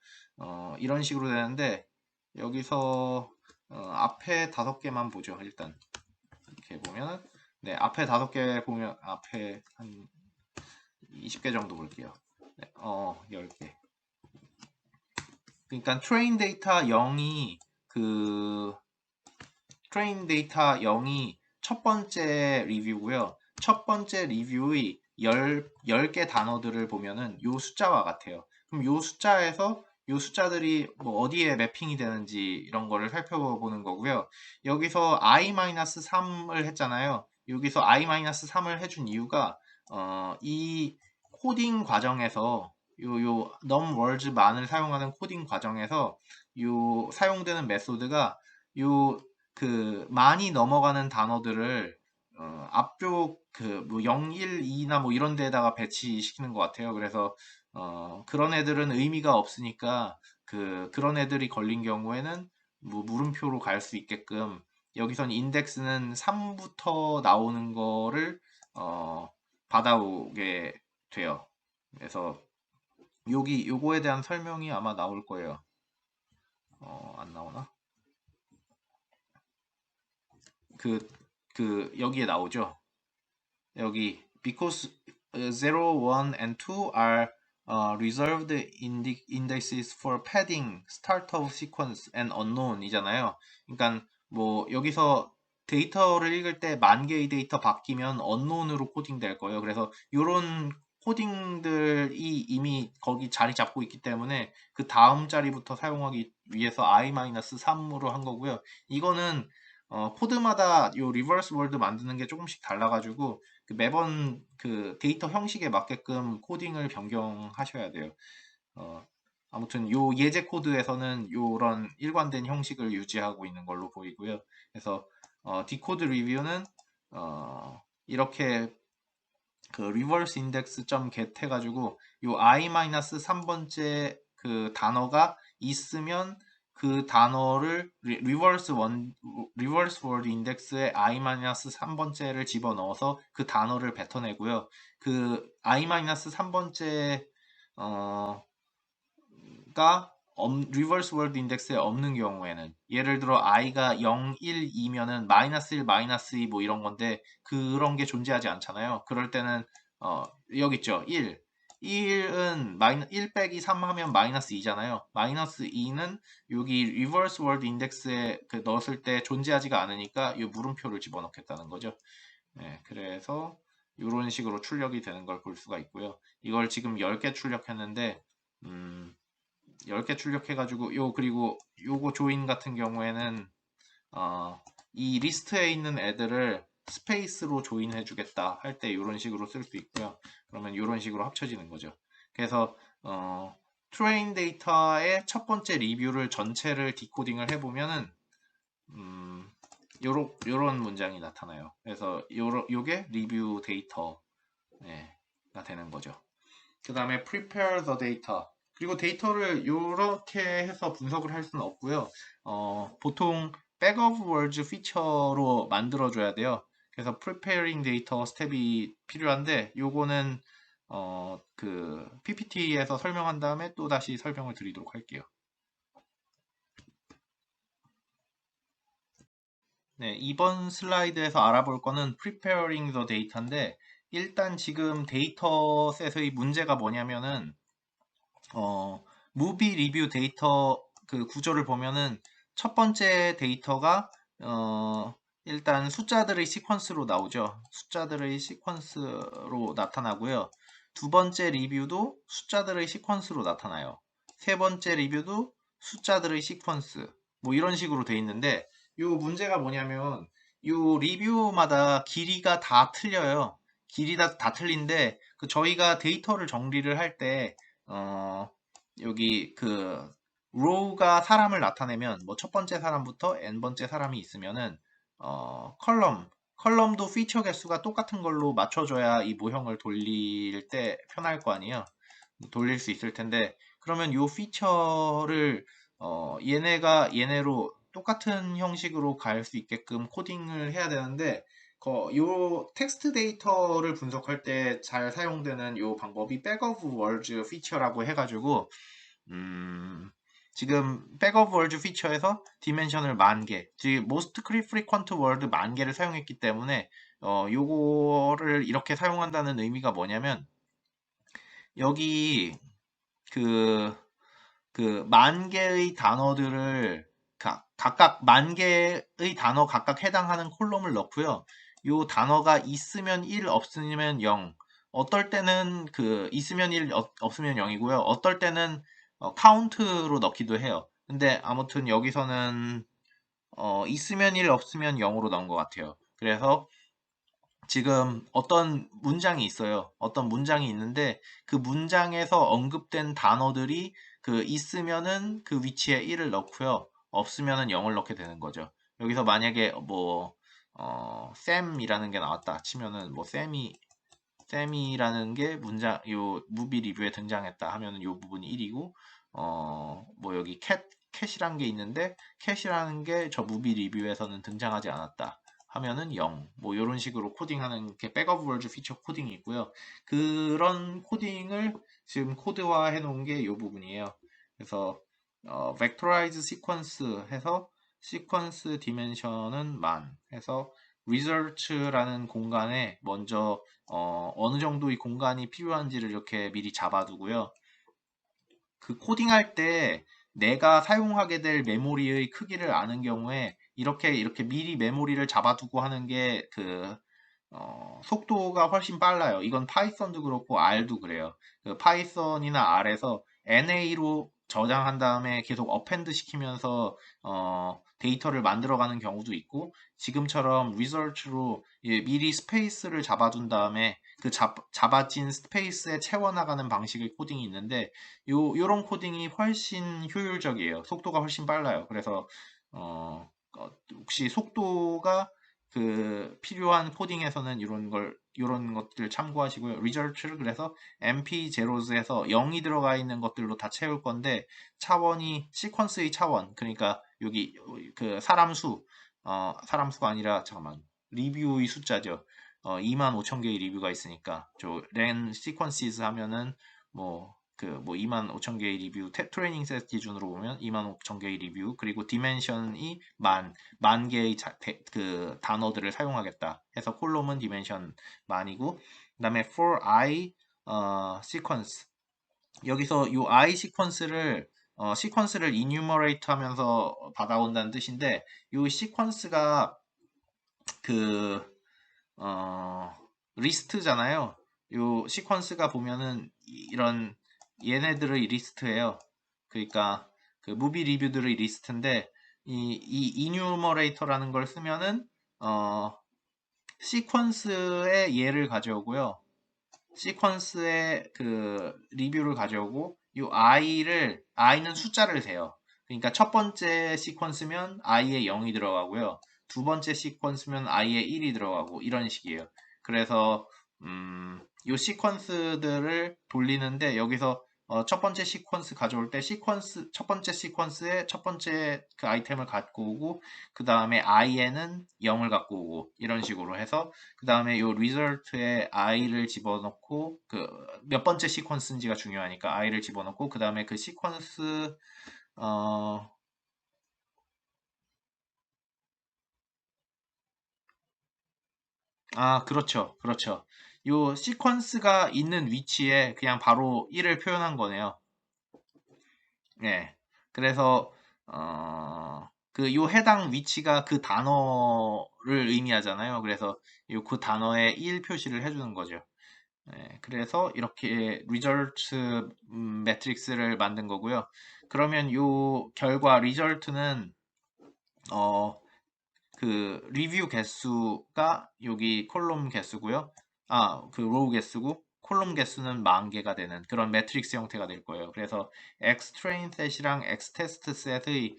이런 식으로 되는데 여기서 앞에 5개만 보죠. 일단 이렇게 보면은 네, 앞에 5개 보면 앞에 한 20개 정도 볼게요. 네, 10개. 그러니까 트레인 데이터 0이 트레인 데이터 0이 첫 번째 리뷰고요. 첫 번째 리뷰의 10개 단어들을 보면은 요 숫자와 같아요. 그럼 요 숫자에서 요 숫자들이 뭐 어디에 매핑이 되는지 이런 거를 살펴보는 거고요. 여기서 i-3을 했잖아요. 여기서 i-3을 해준 이유가 이 코딩 과정에서 요 numWords만을 사용하는 코딩 과정에서 요 사용되는 메소드가 요 많이 넘어가는 단어들을 앞쪽 뭐 0, 1, 2나 뭐 이런 데다가 배치시키는 것 같아요. 그래서 그런 애들은 의미가 없으니까 그런 애들이 걸린 경우에는 뭐 물음표로 갈 수 있게끔 여기선 인덱스는 3부터 나오는 거를 받아오게 돼요. 그래서 요거에 대한 설명이 아마 나올 거예요. 안 나오나? 여기에 나오죠. 여기 because 0, 1, and 2 are reserved indices for padding, start of sequence, and unknown 이잖아요. 그러니까 뭐 여기서 데이터를 읽을 때 10,000개의 데이터 바뀌면 언론으로 코딩될 거예요. 그래서 이런 코딩들이 이미 거기 자리 잡고 있기 때문에 그 다음 자리부터 사용하기 위해서 i-3으로 한 거고요. 이거는 코드마다 요 리버스 월드 만드는 게 조금씩 달라가지고 그 매번 그 데이터 형식에 맞게끔 코딩을 변경하셔야 돼요. 어, 아무튼 요 예제 코드에서는 요런 일관된 형식을 유지하고 있는 걸로 보이고요. 그래서 디코드 리뷰는 이렇게 그 reverse index.get 해가지고 요 i-3번째 그 단어가 있으면 그 단어를 reverse word index에 i-3번째를 집어넣어서 그 단어를 뱉어내고요. 그 i-3번째 가 리버스 월드 인덱스에 없는 경우에는 예를 들어 i가 0, 1, 2면은 마이너스 1, 마이너스 2 뭐 이런 건데 그런 게 존재하지 않잖아요. 그럴 때는 여기 있죠. 1. 1은 1 빼기 3 하면 마이너스 2잖아요. 마이너스 2는 여기 리버스 월드 인덱스에 그 넣었을 때 존재하지가 않으니까 이 물음표를 집어넣겠다는 거죠. 네, 그래서 이런 식으로 출력이 되는 걸 볼 수가 있고요. 이걸 지금 10개 출력했는데 10개 출력해가지고 그리고 요거 조인 같은 경우에는 이 리스트에 있는 애들을 스페이스로 조인해 주겠다 할 때 이런 식으로 쓸 수 있고요. 그러면 이런 식으로 합쳐지는 거죠. 그래서 트레인 데이터의 첫 번째 리뷰를 전체를 디코딩을 해보면은 요런 문장이 나타나요. 그래서 요게 리뷰 데이터가 되는 거죠. 그 다음에 prepare the data. 그리고 데이터를 이렇게 해서 분석을 할 수는 없고요. 보통 back of words 피처로 만들어줘야 돼요. 그래서 preparing data 스텝이 필요한데 요거는 그 PPT에서 설명한 다음에 또 다시 설명을 드리도록 할게요. 네, 이번 슬라이드에서 알아볼 거는 preparing the data인데 일단 지금 데이터셋의 문제가 뭐냐면은 무비 리뷰 데이터 그 구조를 보면은 첫 번째 데이터가 일단 숫자들의 시퀀스로 나오죠. 숫자들의 시퀀스로 나타나고요. 두 번째 리뷰도 숫자들의 시퀀스로 나타나요. 세 번째 리뷰도 숫자들의 시퀀스. 뭐 이런 식으로 돼 있는데 요 문제가 뭐냐면 요 리뷰마다 길이가 다 틀려요. 길이가 다 틀린데 그 저희가 데이터를 정리를 할때 여기 그 row가 사람을 나타내면 뭐 첫 번째 사람부터 n 번째 사람이 있으면은 컬럼도 피처 개수가 똑같은 걸로 맞춰줘야 이 모형을 돌릴 때 편할 거 아니에요. 돌릴 수 있을 텐데 그러면 요 피처를 얘네가 얘네로 똑같은 형식으로 갈 수 있게끔 코딩을 해야 되는데 요 텍스트 데이터를 분석할 때 잘 사용되는 요 방법이 back of words 피처라고 해가지고 지금 back of words 피처에서 디멘션을 10,000개, 즉 most frequent word 10,000개를 사용했기 때문에 요거를 이렇게 사용한다는 의미가 뭐냐면 여기 그, 그 10,000개의 단어들을 각각 10,000개의 단어 각각 해당하는 콜럼을 넣고요. 요 단어가 있으면 1, 없으면 0. 어떨 때는 그 있으면 1, 없으면 0이고요. 어떨 때는 카운트로 넣기도 해요. 근데 아무튼 여기서는 있으면 1, 없으면 0으로 넣은 것 같아요. 그래서 지금 어떤 문장이 있어요. 어떤 문장이 있는데 그 문장에서 언급된 단어들이 그 있으면은 그 위치에 1을 넣고요. 없으면은 0을 넣게 되는 거죠. 여기서 만약에 뭐 쌤이라는 게 나왔다 치면은 뭐 쌤이라는 게 문장 요 무비 리뷰에 등장했다 하면은 요 부분이 1이고 뭐 여기 캣이란 게 있는데 캣이라는 게 저 무비 리뷰에서는 등장하지 않았다. 하면은 0. 뭐 이런 식으로 코딩하는 게 백업 월드 피처 코딩이 있고요. 그런 코딩을 지금 코드화 해 놓은 게 이 부분이에요. 그래서 vectorize sequence 해서 sequence dimension은 만 해서 research라는 공간에 먼저 어느 정도의 공간이 필요한지를 이렇게 미리 잡아두고요. 그 코딩할 때 내가 사용하게 될 메모리의 크기를 아는 경우에 이렇게 미리 메모리를 잡아두고 하는 게 속도가 훨씬 빨라요. 이건 파이썬도 그렇고 R도 그래요. 그 파이썬이나 R에서 NA로 저장한 다음에 계속 어펜드 시키면서 데이터를 만들어가는 경우도 있고 지금처럼 리서치로 미리 스페이스를 잡아둔 다음에 그 잡아진 스페이스에 채워나가는 방식의 코딩이 있는데 요런 코딩이 훨씬 효율적이에요. 속도가 훨씬 빨라요. 그래서 혹시 속도가 필요한 코딩에서는 이런 것들 참고하시고요. 리저치를 그래서 MP0에서 0이 들어가 있는 것들로 다 채울 건데 차원이 시퀀스의 차원. 그러니까 여기 사람 사람 수가 아니라 잠깐만. 리뷰의 숫자죠. 25,000개의 리뷰가 있으니까 len sequences 하면은 뭐 25,000개의 리뷰 트레이닝 셋 기준으로 보면 25,000개의 리뷰 그리고 디멘션이 만 개의 단어들을 사용하겠다 해서 콜롬은 디멘션 만이고 그다음에 for i sequence 여기서 이 i 시퀀스를 enumerate 하면서 받아온다는 뜻인데 이 시퀀스가 그 리스트잖아요. 요 시퀀스가 보면은 이런 얘네들의 리스트예요. 그러니까 그 무비 리뷰들의 리스트인데 이 이뉴머레이터라는 걸 쓰면은 시퀀스의 예를 가져오고요. 시퀀스의 리뷰를 가져오고 이 i는 숫자를 세요. 그러니까 첫 번째 시퀀스면 i에 0이 들어가고요. 두 번째 시퀀스면 i에 1이 들어가고 이런 식이에요. 그래서 이 시퀀스들을 돌리는데 여기서 첫 번째 시퀀스 가져올 때 첫 번째 시퀀스에 첫 번째 그 아이템을 갖고 오고 그 다음에 i에는 0을 갖고 오고 이런 식으로 해서 그 다음에 이 result에 i를 집어넣고 몇 번째 시퀀스인지가 중요하니까 i를 집어넣고 그 다음에 그 시퀀스 어, 그렇죠. 그렇죠. 요 시퀀스가 있는 위치에 그냥 바로 1을 표현한 거네요. 예. 그래서 요 해당 위치가 그 단어를 의미하잖아요. 그래서 그 단어에 1 표시를 해주는 거죠. 네, 그래서 이렇게 리절트 매트릭스를 만든 거고요. 그러면 요 결과 리절트는 어, 리뷰 개수가 여기 콜롬 개수고요. 로우 개수고 콜롬 개수는 10,000개가 되는 그런 매트릭스 형태가 될 거예요. 그래서 X 트레인 셋이랑 X 테스트 셋의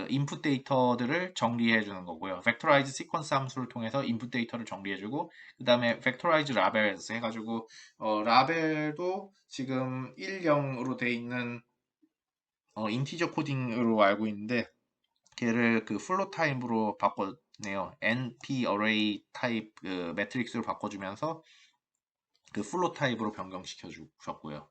인풋 데이터들을 정리해 주는 거고요. 벡터라이즈 시퀀스 함수를 통해서 인풋 데이터를 정리해 주고 그다음에 벡터라이즈 라벨스 해 가지고 라벨도 지금 1, 0으로 돼 있는 인티저 코딩으로 알고 있는데 걔를 플로 타입으로 바꿨네요. NP 어레이 타입 매트릭스로 바꿔주면서 플로 타입으로 변경시켜 주셨고요.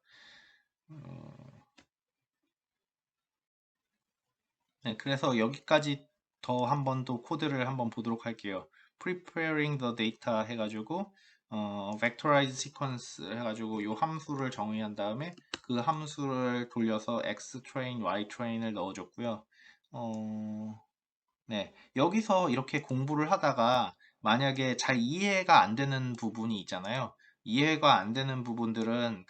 네, 그래서 여기까지 더 한 번 더 코드를 한번 보도록 할게요. Preparing the data 해가지고 vectorize sequence 해가지고 이 함수를 정의한 다음에 그 함수를 돌려서 x train, y train을 넣어줬고요. 네, 여기서 이렇게 공부를 하다가 만약에 잘 이해가 안 되는 부분이 있잖아요. 이해가 안 되는 부분들은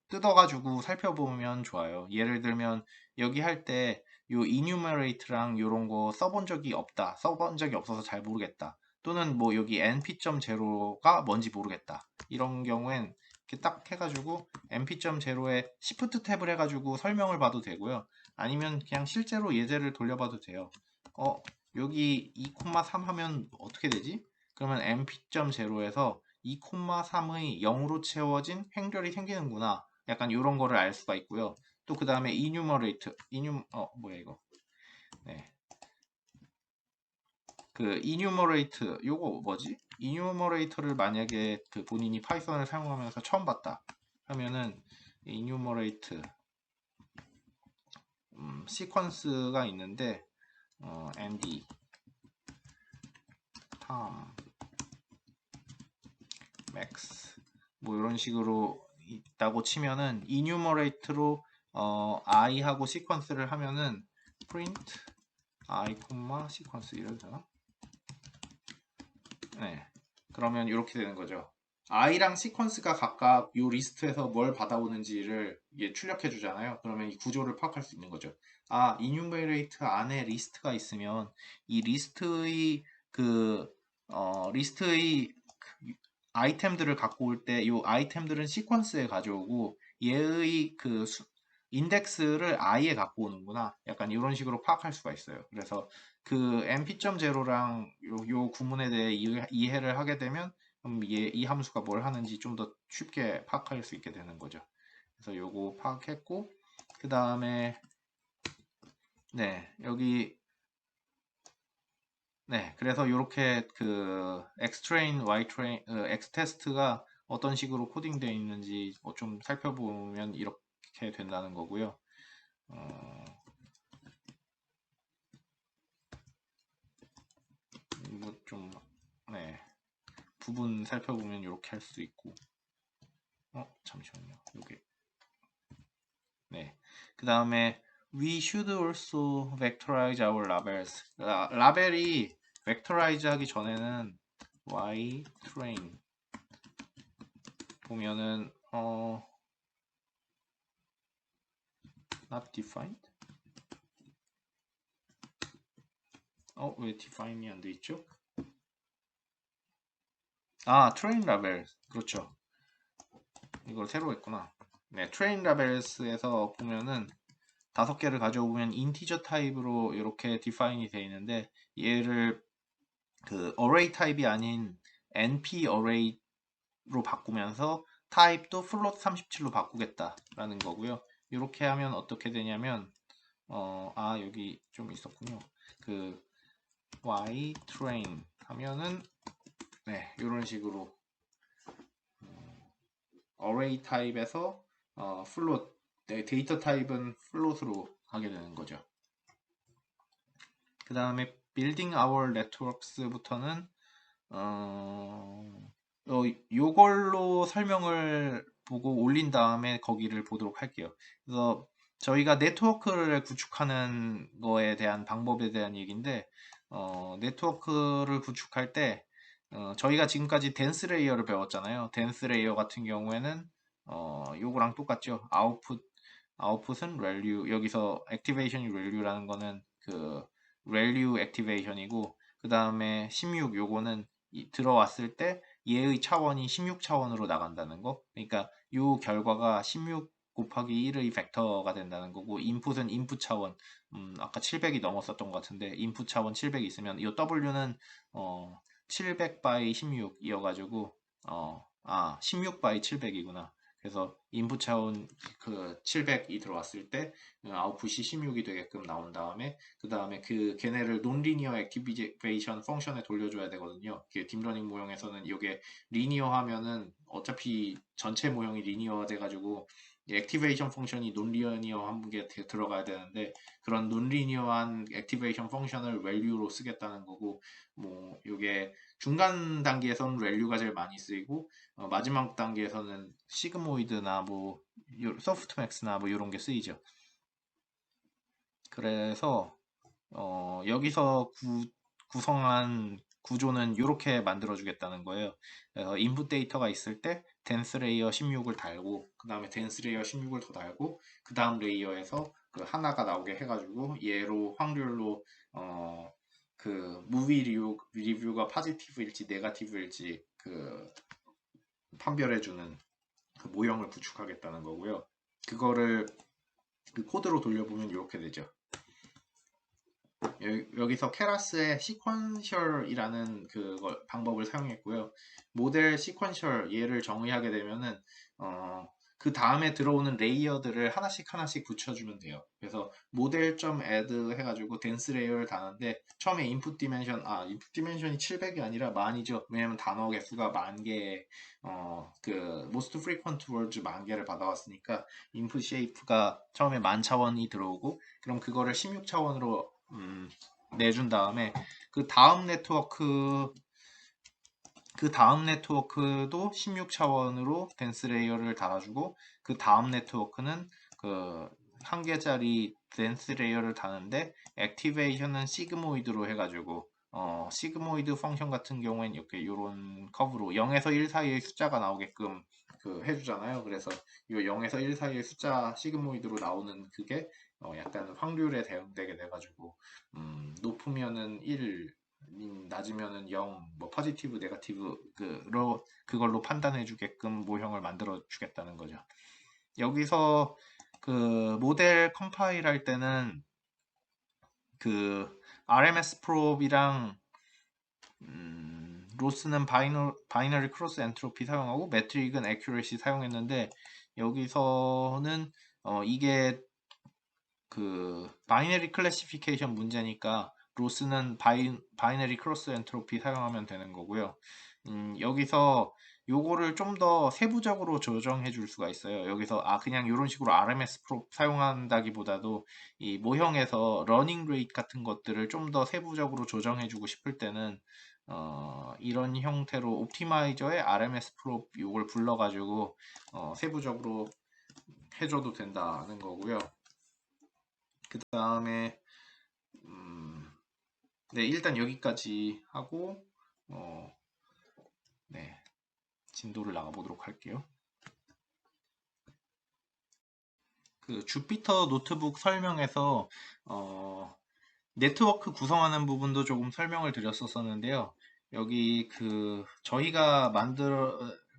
뜯어가지고 살펴보면 좋아요. 예를 들면 여기 할 때 요 enumerate랑 요런 거 써본 적이 없다. 써본 적이 없어서 잘 모르겠다. 또는 뭐 여기 np.0가 뭔지 모르겠다. 이런 경우엔 이렇게 딱 해가지고 np.0에 shift 탭을 해가지고 설명을 봐도 되고요. 아니면 그냥 실제로 예제를 돌려봐도 돼요. 어, 여기 2,3 하면 어떻게 되지? 그러면 mp.0에서 2,3의 0으로 채워진 횡렬이 생기는구나. 약간 이런 거를 알 수가 있고요. 또 그 다음에 enumerate, 뭐야 이거? 네. enumerate, 요거 뭐지? enumerator를 만약에 본인이 파이썬을 사용하면서 처음 봤다 하면은 enumerate 시퀀스가 있는데 ND tom max 뭐 이런 식으로 있다고 치면은 enumerate로 i하고 시퀀스를 하면은 print i, 시퀀스 이래도 되나? 네. 그러면 이렇게 되는 거죠. i랑 시퀀스가 각각 이 리스트에서 뭘 받아오는지를 이게 출력해 주잖아요. 그러면 이 구조를 파악할 수 있는 거죠. 아, enumerate 안에 리스트가 있으면 이 리스트의 아이템들을 갖고 올 때 이 아이템들은 시퀀스에 가져오고 얘의 인덱스를 i에 갖고 오는구나. 약간 이런 식으로 파악할 수가 있어요. 그래서 그 np.0랑 요 구문에 대해 이해를 하게 되면 이 함수가 뭘 하는지 좀 더 쉽게 파악할 수 있게 되는 거죠. 그래서 요거 파악했고 그 다음에 네 여기 네 그래서 이렇게 그 xtrain, ytrain, xtest가 어떤 식으로 코딩되어 있는지 좀 살펴보면 이렇게 된다는 거고요. 뭐좀 네. 부분 살펴보면 이렇게 할 수 있고 잠시만요. 요게 네. 그 다음에 we should also vectorize our labels. 라벨이 vectorize 하기 전에는 y train 보면은 not defined? 왜 define이 안 돼 있죠? train label. 그렇죠. 이걸 새로 했구나. 네, train labels에서 보면은 5개를 가져오면 인티저 타입으로 이렇게 디파인이 되어 있는데 얘를 그 array 타입이 아닌 np array로 바꾸면서 타입도 float 37로 바꾸겠다라는 거고요. 이렇게 하면 어떻게 되냐면 여기 좀 있었군요. 그 y train 하면은 네, 이런 식으로 array 타입에서 float 데이터 타입은 float으로 하게 되는 거죠. 그 다음에 building our networks부터는 요걸로 설명을 보고 올린 다음에 거기를 보도록 할게요. 그래서 저희가 네트워크를 구축하는 거에 대한 방법에 대한 얘기인데 네트워크를 구축할 때 저희가 지금까지 댄스 레이어를 배웠잖아요. 댄스 레이어 같은 경우에는 요거랑 똑같죠. 아웃풋은 value, 여기서 activation이 value라는 거는 그 value activation이고 그 다음에 16 요거는 들어왔을 때 얘의 차원이 16차원으로 나간다는 거. 그러니까 요 결과가 16 곱하기 1의 벡터가 된다는 거고 인풋은 인풋 차원 아까 700이 넘었었던 것 같은데 인풋 차원 700 있으면 이 W는 700 by 16이어가지고 16 by 700이구나. 그래서 인풋 차원 그 700이 들어왔을 때 아웃풋이 16이 되게끔 나온 다음에 그 다음에 그 걔네를 논리니어 액티베이션 펑션에 돌려줘야 되거든요. 딥러닝 모형에서는 이게 리니어 하면은 어차피 전체 모형이 리니어가 돼가지고 액티베이션 펑션이 논리니어 한 개 들어가야 되는데 그런 논리니어한 액티베이션 펑션을 밸류로 쓰겠다는 거고 뭐 이게 중간 단계에서는 밸류가 제일 많이 쓰이고 마지막 단계에서는 시그모이드나 뭐 소프트맥스나 뭐 이런 게 쓰이죠. 그래서 여기서 구성한 구조는 이렇게 만들어 주겠다는 거예요. 그래서 인풋 데이터가 있을 때 덴스 레이어 16을 달고 그 다음에 덴스 레이어 16을 더 달고 그 다음 레이어에서 그 하나가 나오게 해가지고 얘로 확률로 그 무비 리뷰가 포지티브일지 네거티브일지 그 판별해주는 그 모형을 구축하겠다는 거고요. 그거를 그 코드로 돌려보면 이렇게 되죠. 여기서 케라스의 시퀀셜이라는 그 방법을 사용했고요. 모델 시퀀셜 얘를 정의하게 되면은 그 다음에 들어오는 레이어들을 하나씩 하나씩 붙여주면 돼요. 그래서 model.add 해가지고 덴스 레이어를 다는데 처음에 input dimension이 700이 아니라 만이죠. 왜냐면 단어 개수가 만 개, 그 most frequent words 만 개를 받아왔으니까 input shape가 처음에 만 차원이 들어오고 그럼 그거를 16차원으로 내준 다음에 그 다음 네트워크도 16차원으로 덴스 레이어를 달아주고 그 다음 네트워크는 그 한 개짜리 덴스 레이어를 다는데 액티베이션은 시그모이드로 해가지고 시그모이드 펑션 같은 경우에는 이렇게 이런 커브로 0에서 1 사이의 숫자가 나오게끔 해주잖아요. 그래서 이 0에서 1 사이의 숫자 시그모이드로 나오는 그게 약간 확률에 대응되게 돼가지고 높으면은 1, 낮으면은 0, 뭐 포지티브, 네거티브 그걸로 판단해 주게끔 모형을 만들어 주겠다는 거죠. 여기서 그 모델 컴파일 할 때는 그 RMS 프롭이랑 로스는 바이너리 크로스 엔트로피 사용하고 매트릭은 애큐레시 사용했는데 여기서는 이게 그 바이너리 클래시피케이션 문제니까 로스는 바이너리 크로스 엔트로피 사용하면 되는 거고요. 여기서 요거를 좀 더 세부적으로 조정해 줄 수가 있어요. 여기서 그냥 이런 식으로 RMS 프로 사용한다기보다도 이 모형에서 러닝 레이트 같은 것들을 좀 더 세부적으로 조정해 주고 싶을 때는 이런 형태로 옵티마이저의 RMS 프로 요걸 불러가지고 세부적으로 해줘도 된다는 거고요. 그 다음에 네, 일단 여기까지 하고 네, 진도를 나가보도록 할게요. 그 주피터 노트북 설명에서 네트워크 구성하는 부분도 조금 설명을 드렸었는데요. 여기 저희가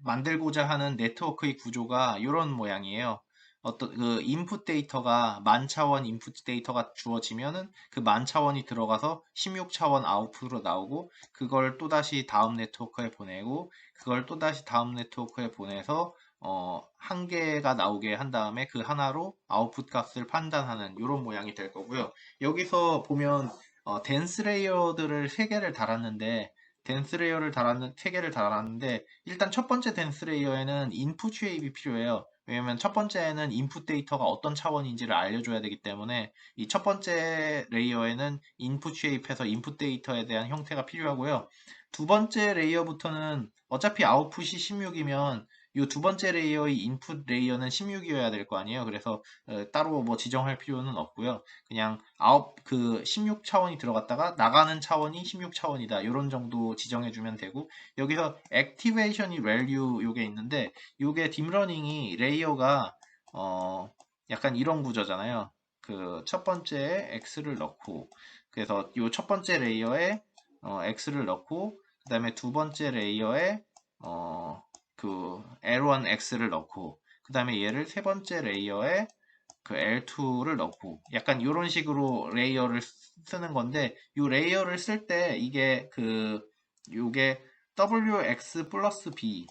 만들고자 하는 네트워크의 구조가 이런 모양이에요. 어떤 인풋 데이터가 만 차원 인풋 데이터가 주어지면은 그 만 차원이 들어가서 16차원 아웃풋으로 나오고 그걸 또다시 다음 네트워크에 보내고 그걸 또다시 다음 네트워크에 보내서 한 개가 나오게 한 다음에 그 하나로 아웃풋 값을 판단하는 이런 모양이 될 거고요. 여기서 보면 덴스 레이어들을 3개를 달았는데 세 개를 달았는데 일단 첫 번째 덴스 레이어에는 인풋 쉐입이 필요해요. 왜냐면 첫 번째는 인풋 데이터가 어떤 차원인지를 알려줘야 되기 때문에 이 첫 번째 레이어에는 인풋 쉐입해서 인풋 데이터에 대한 형태가 필요하고요. 두 번째 레이어부터는 어차피 아웃풋이 16이면 이 두 번째 레이어의 인풋 레이어는 16이어야 될 거 아니에요. 그래서 따로 뭐 지정할 필요는 없고요. 그냥 16차원이 들어갔다가 나가는 차원이 16차원이다. 이런 정도 지정해주면 되고 여기서 액티베이션이 value 요게 있는데 요게 딥러닝이 레이어가 약간 이런 구조잖아요. 그 첫 번째에 x를 넣고 그래서 요 첫 번째 레이어에 x를 넣고 그 다음에 두 번째 레이어에 L1 x를 넣고 그 다음에 얘를 세 번째 레이어에 L2를 넣고 약간 이런 식으로 레이어를 쓰는 건데 이 레이어를 쓸 때 요게 WX 플러스 B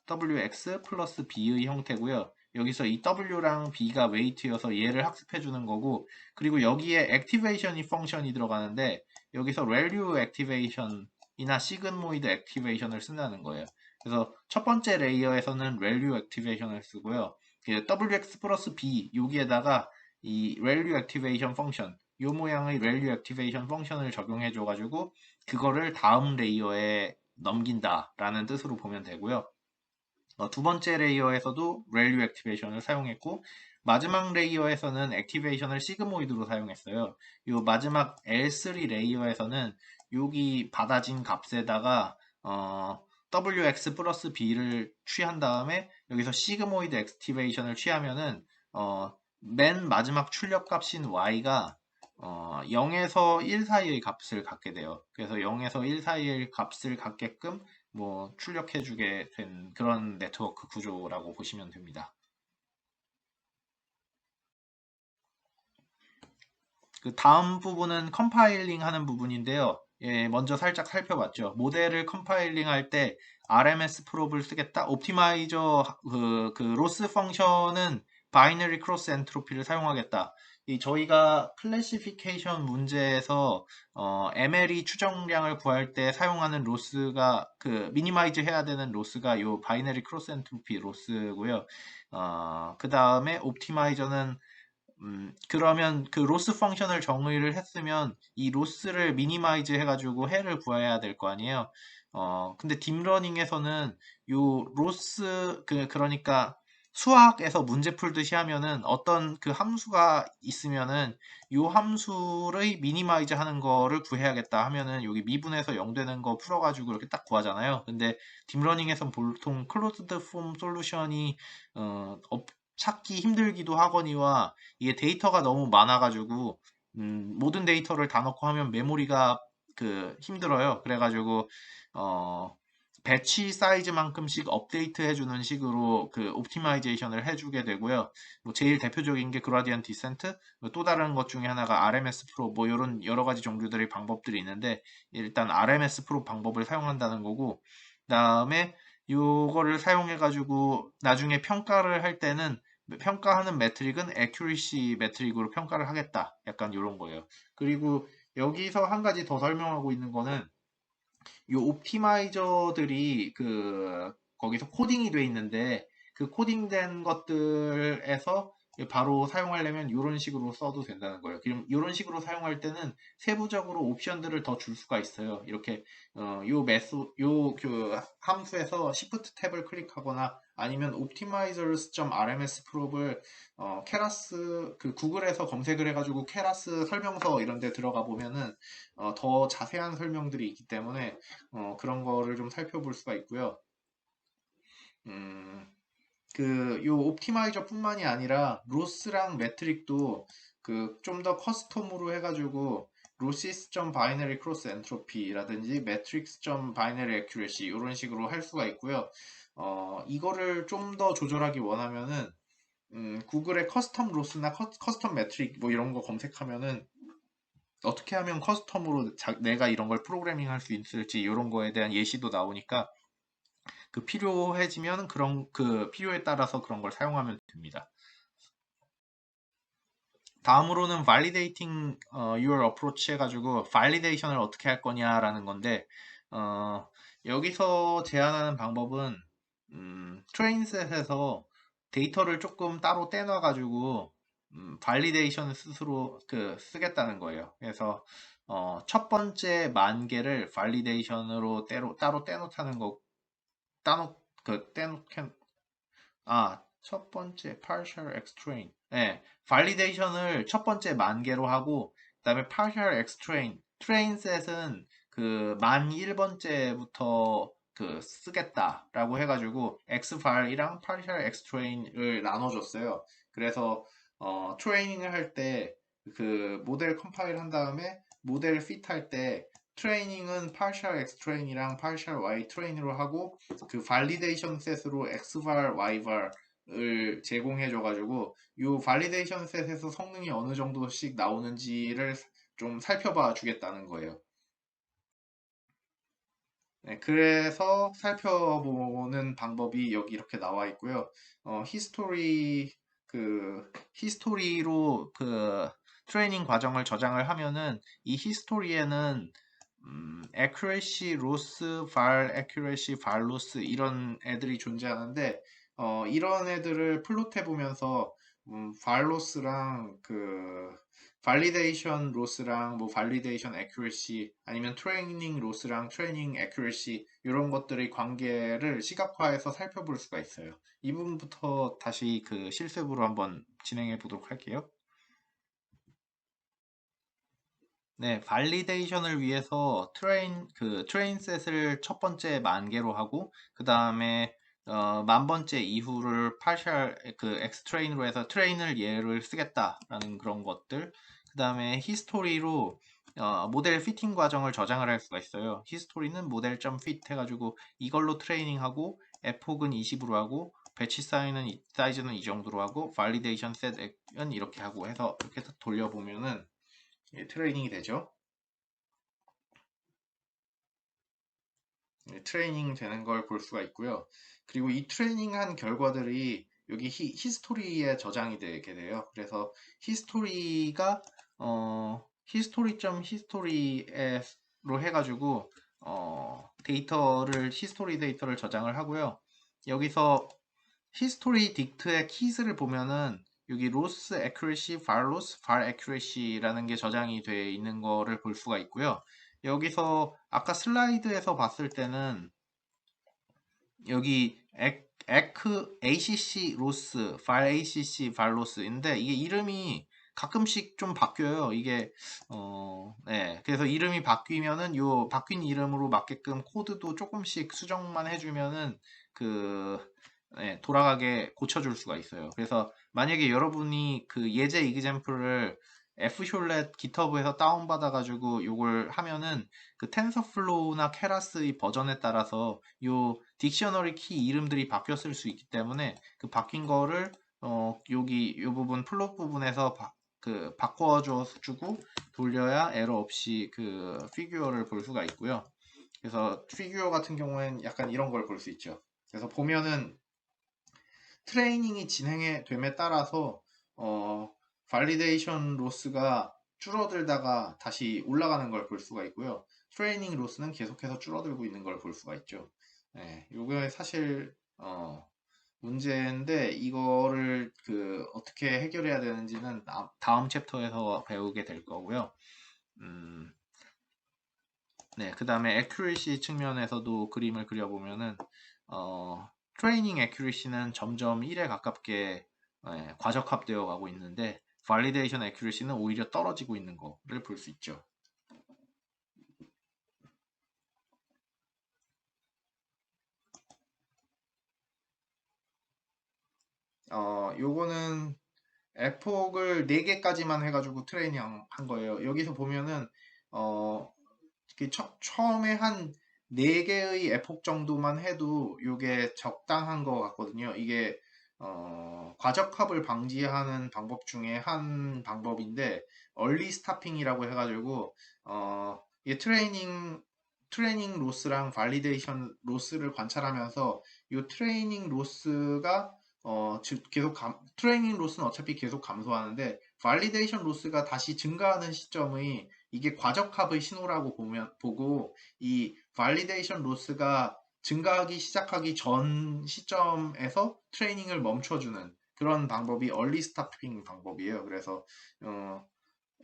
WX 플러스 B의 형태고요. 여기서 이 W랑 B가 웨이트여서 얘를 학습해 주는 거고 그리고 여기에 액티베이션이 펑션이 들어가는데 여기서 value 액티베이션이나 시그모이드 액티베이션을 쓴다는 거예요. 그래서 첫 번째 레이어에서는 value 액티베이션을 쓰고요. WX 플러스 B 여기에다가 이 value activation 펑션 요 모양의 value activation 펑션을 적용해 줘 가지고 그거를 다음 레이어에 넘긴다 라는 뜻으로 보면 되고요. 두 번째 레이어에서도 value activation을 사용했고 마지막 레이어에서는 액티베이션을 시그모이드로 사용했어요. 요 마지막 L3 레이어에서는 여기 받아진 값에다가 WX 플러스 B를 취한 다음에 여기서 시그모이드 액티베이션을 취하면은 맨 마지막 출력 값인 Y가 0에서 1 사이의 값을 갖게 돼요. 그래서 0에서 1 사이의 값을 갖게끔 뭐 출력해주게 된 그런 네트워크 구조라고 보시면 됩니다. 그 다음 부분은 컴파일링 하는 부분인데요. 예, 먼저 살짝 살펴봤죠. 모델을 컴파일링 할 때 RMS 프롭을 쓰겠다. 옵티마이저 로스 펑션은 바이너리 크로스 엔트로피를 사용하겠다. 저희가 클래시피케이션 문제에서 MLE 추정량을 구할 때 사용하는 로스가 미니마이즈 해야 되는 로스가 요 바이너리 크로스 엔트로피 로스고요. 그 다음에 옵티마이저는 그러면 그 로스 펑션을 정의를 했으면 이 로스를 미니마이즈 해가지고 해를 구해야 될 거 아니에요. 근데 딥러닝에서는 요 로스 그러니까 수학에서 문제 풀듯이 하면은 어떤 그 함수가 있으면은 요 함수를 미니마이즈 하는 거를 구해야겠다 하면은 여기 미분에서 0 되는 거 풀어가지고 이렇게 딱 구하잖아요. 근데 딥러닝에선 보통 클로즈드 폼 솔루션이 찾기 힘들기도 하거니와 이게 데이터가 너무 많아가지고 모든 데이터를 다 넣고 하면 메모리가 힘들어요. 그래가지고 어, 배치 사이즈만큼씩 업데이트 해주는 식으로 옵티마이제이션을 해주게 되고요. 뭐 제일 대표적인 게 그라디언트 디센트, 또 다른 것 중에 하나가 RMS 프로, 뭐 이런 여러 가지 종류들의 방법들이 있는데 일단 RMS 프로 방법을 사용한다는 거고, 그다음에 요거를 사용해 가지고 나중에 평가를 할 때는 평가하는 매트릭은 accuracy 매트릭으로 평가를 하겠다. 약간 이런 거예요. 그리고 여기서 한 가지 더 설명하고 있는 거는 이 옵티마이저들이 거기서 코딩이 돼 있는데 그 코딩된 것들에서 바로 사용하려면 이런 식으로 써도 된다는 거예요. 그럼 이런 식으로 사용할 때는 세부적으로 옵션들을 더 줄 수가 있어요. 이렇게 요 함수에서 Shift 탭을 클릭하거나 아니면 optimizers.rms 프롭을 케라스 구글에서 검색을 해가지고 케라스 설명서 이런 데 들어가 보면은 더 자세한 설명들이 있기 때문에 그런 거를 좀 살펴볼 수가 있고요. 음, 요 옵티마이저 뿐만이 아니라 로스랑 매트릭도 좀 더 커스텀으로 해가지고 로시스.바이너리 바이너리 크로스 엔트로피라든지 매트릭스.바이너리 바이너리 애큐레시 이런 식으로 할 수가 있고요. 이거를 좀 더 조절하기 원하면은 구글의 커스텀 로스나 커스텀 매트릭 뭐 이런 거 검색하면은 어떻게 하면 커스텀으로 내가 이런 걸 프로그래밍 할 수 있을지 이런 거에 대한 예시도 나오니까 필요해지면 그런 필요에 따라서 그런 걸 사용하면 됩니다. 다음으로는 validating your approach 해가지고 validation을 어떻게 할 거냐라는 건데 여기서 제안하는 방법은 트레인셋에서 데이터를 조금 따로 떼놔가지고 발리데이션 스스로 쓰겠다는 거예요. 그래서 첫 번째 10,000개를 발리데이션으로 따로 떼놓다는 거 따놓 떼놓 첫 번째 partial extrain. 네, validation을 첫 번째 10,000개로 하고 그다음에 partial extrain. train set은 1001번째부터 쓰겠다라고 해가지고 xval이랑 partial extrain을 나눠줬어요. 그래서 트레이닝을 할 때 모델 컴파일 한 다음에 모델 fit 할 때 트레이닝은 partial x train이랑 partial y train으로 하고 validation set으로 xvar, yvar을 제공해줘가지고 이 validation set에서 성능이 어느 정도씩 나오는지를 좀 살펴봐 주겠다는 거예요. 네, 그래서 살펴보는 방법이 여기 이렇게 나와 있고요. 히스토리로 트레이닝 과정을 저장을 하면은 이 히스토리에는 accuracy, loss, var, accuracy, var, loss 이런 애들이 존재하는데 이런 애들을 플롯해 보면서 var loss랑 validation loss랑 뭐 validation accuracy 아니면 training loss랑 training accuracy 이런 것들의 관계를 시각화해서 살펴볼 수가 있어요. 이 부분부터 다시 실습으로 한번 진행해 보도록 할게요. 네, 발리데이션을 위해서 트레인셋을 첫 번째 10,000개로 하고, 그 다음에 10,000번째 이후를 파셜 엑스트레인으로 해서 트레인을 얘를 쓰겠다라는 그런 것들. 그 다음에 히스토리로 모델 피팅 과정을 저장을 할 수가 있어요. 히스토리는 모델.fit 해가지고 이걸로 트레이닝하고 fhog은 20으로 하고 배치 사이즈는 이 정도로 하고 발리데이션 셋은 이렇게 하고 해서 이렇게 해서 돌려보면은 트레이닝이 되죠. 트레이닝 되는 걸 볼 수가 있고요. 그리고 이 트레이닝한 결과들이 여기 히스토리에 저장이 되게 돼요. 그래서 히스토리가 히스토리로 해가지고 히스토리 데이터를 저장을 하고요. 여기서 히스토리 딕트의 키스를 보면은 여기 로스 애큐레시, var 로스, var 애큐레시라는 게 저장이 되어 있는 거를 볼 수가 있고요. 여기서 아까 슬라이드에서 봤을 때는 여기 ACC 로스, 발 ACC 발 로스인데 이게 이름이 가끔씩 좀 바뀌어요. 이게 네. 그래서 이름이 바뀌면은 요 바뀐 이름으로 맞게끔 코드도 조금씩 수정만 해주면은 그 네, 돌아가게 고쳐줄 수가 있어요. 그래서 만약에 여러분이 그 예제 이그젬플을 F쇼렛 GitHub에서 다운받아가지고 요걸 하면은 그 텐서플로우나 케라스의 버전에 따라서 요 딕셔너리 키 이름들이 바뀌었을 수 있기 때문에 그 바뀐 거를 여기 요 부분 플롯 부분에서 그 바꿔줘 주고 돌려야 에러 없이 그 피규어를 볼 수가 있고요. 그래서 피규어 같은 경우에는 약간 이런 걸 볼 수 있죠. 그래서 보면은 트레이닝이 진행이 됨에 따라서 발리데이션 로스가 줄어들다가 다시 올라가는 걸 볼 수가 있고요. 트레이닝 로스는 계속해서 줄어들고 있는 걸 볼 수가 있죠. 네, 이게 사실 문제인데 이거를 그 어떻게 해결해야 되는지는 다음 챕터에서 배우게 될 거고요. 네, 그 다음에 accuracy 측면에서도 그림을 그려보면은 트레이닝 accuracy는 점점 1에 가깝게 과적합되어 가고 있는데 validation accuracy는 오히려 떨어지고 있는 거를 볼 수 있죠. 요거는 에폭을 4개까지만 해가지고 트레이닝 한 거예요. 여기서 보면은 어, 처음에 한 4개의 에폭 정도만 해도 이게 적당한 것 같거든요. 이게 과적합을 방지하는 방법 중에 한 방법인데 얼리 스타핑이라고 해가지고 이게 트레이닝 로스랑 발리데이션 로스를 관찰하면서 이 트레이닝 로스가 트레이닝 로스는 어차피 계속 감소하는데 발리데이션 로스가 다시 증가하는 시점의 이게 과적합의 신호라고 보고 이 validation loss가 증가하기 시작하기 전 시점에서 트레이닝을 멈춰주는 그런 방법이 early stopping 방법이에요. 그래서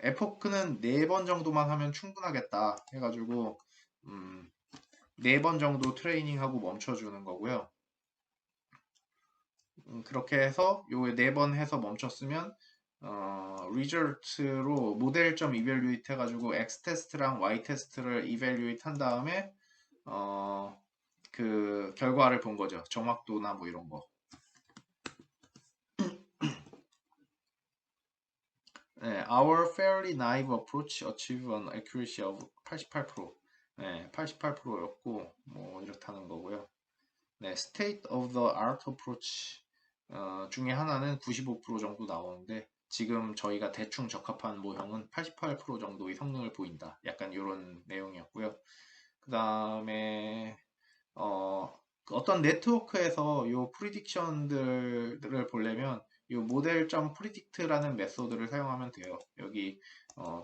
에포크는 4번 정도만 하면 충분하겠다 해가지고 4번 정도 트레이닝하고 멈춰주는 거고요. 그렇게 해서 요 4번 해서 멈췄으면 result로 모델.evaluate 해가지고 x 테스트랑 y 테스트를 evaluate 한 다음에 그 결과를 본 거죠. 정확도나 뭐 이런 거. 네, our fairly naive approach achieved an accuracy of 88%. 네, 88%였고 뭐 이렇다는 거고요. 네, state of the art approach 중에 하나는 95% 정도 나오는데 지금 저희가 대충 적합한 모형은 88% 정도의 성능을 보인다. 약간 이런 내용이었고요. 그 다음에 어떤 네트워크에서 요 프리딕션들을 보려면 요 모델.predict라는 메소드를 사용하면 돼요. 여기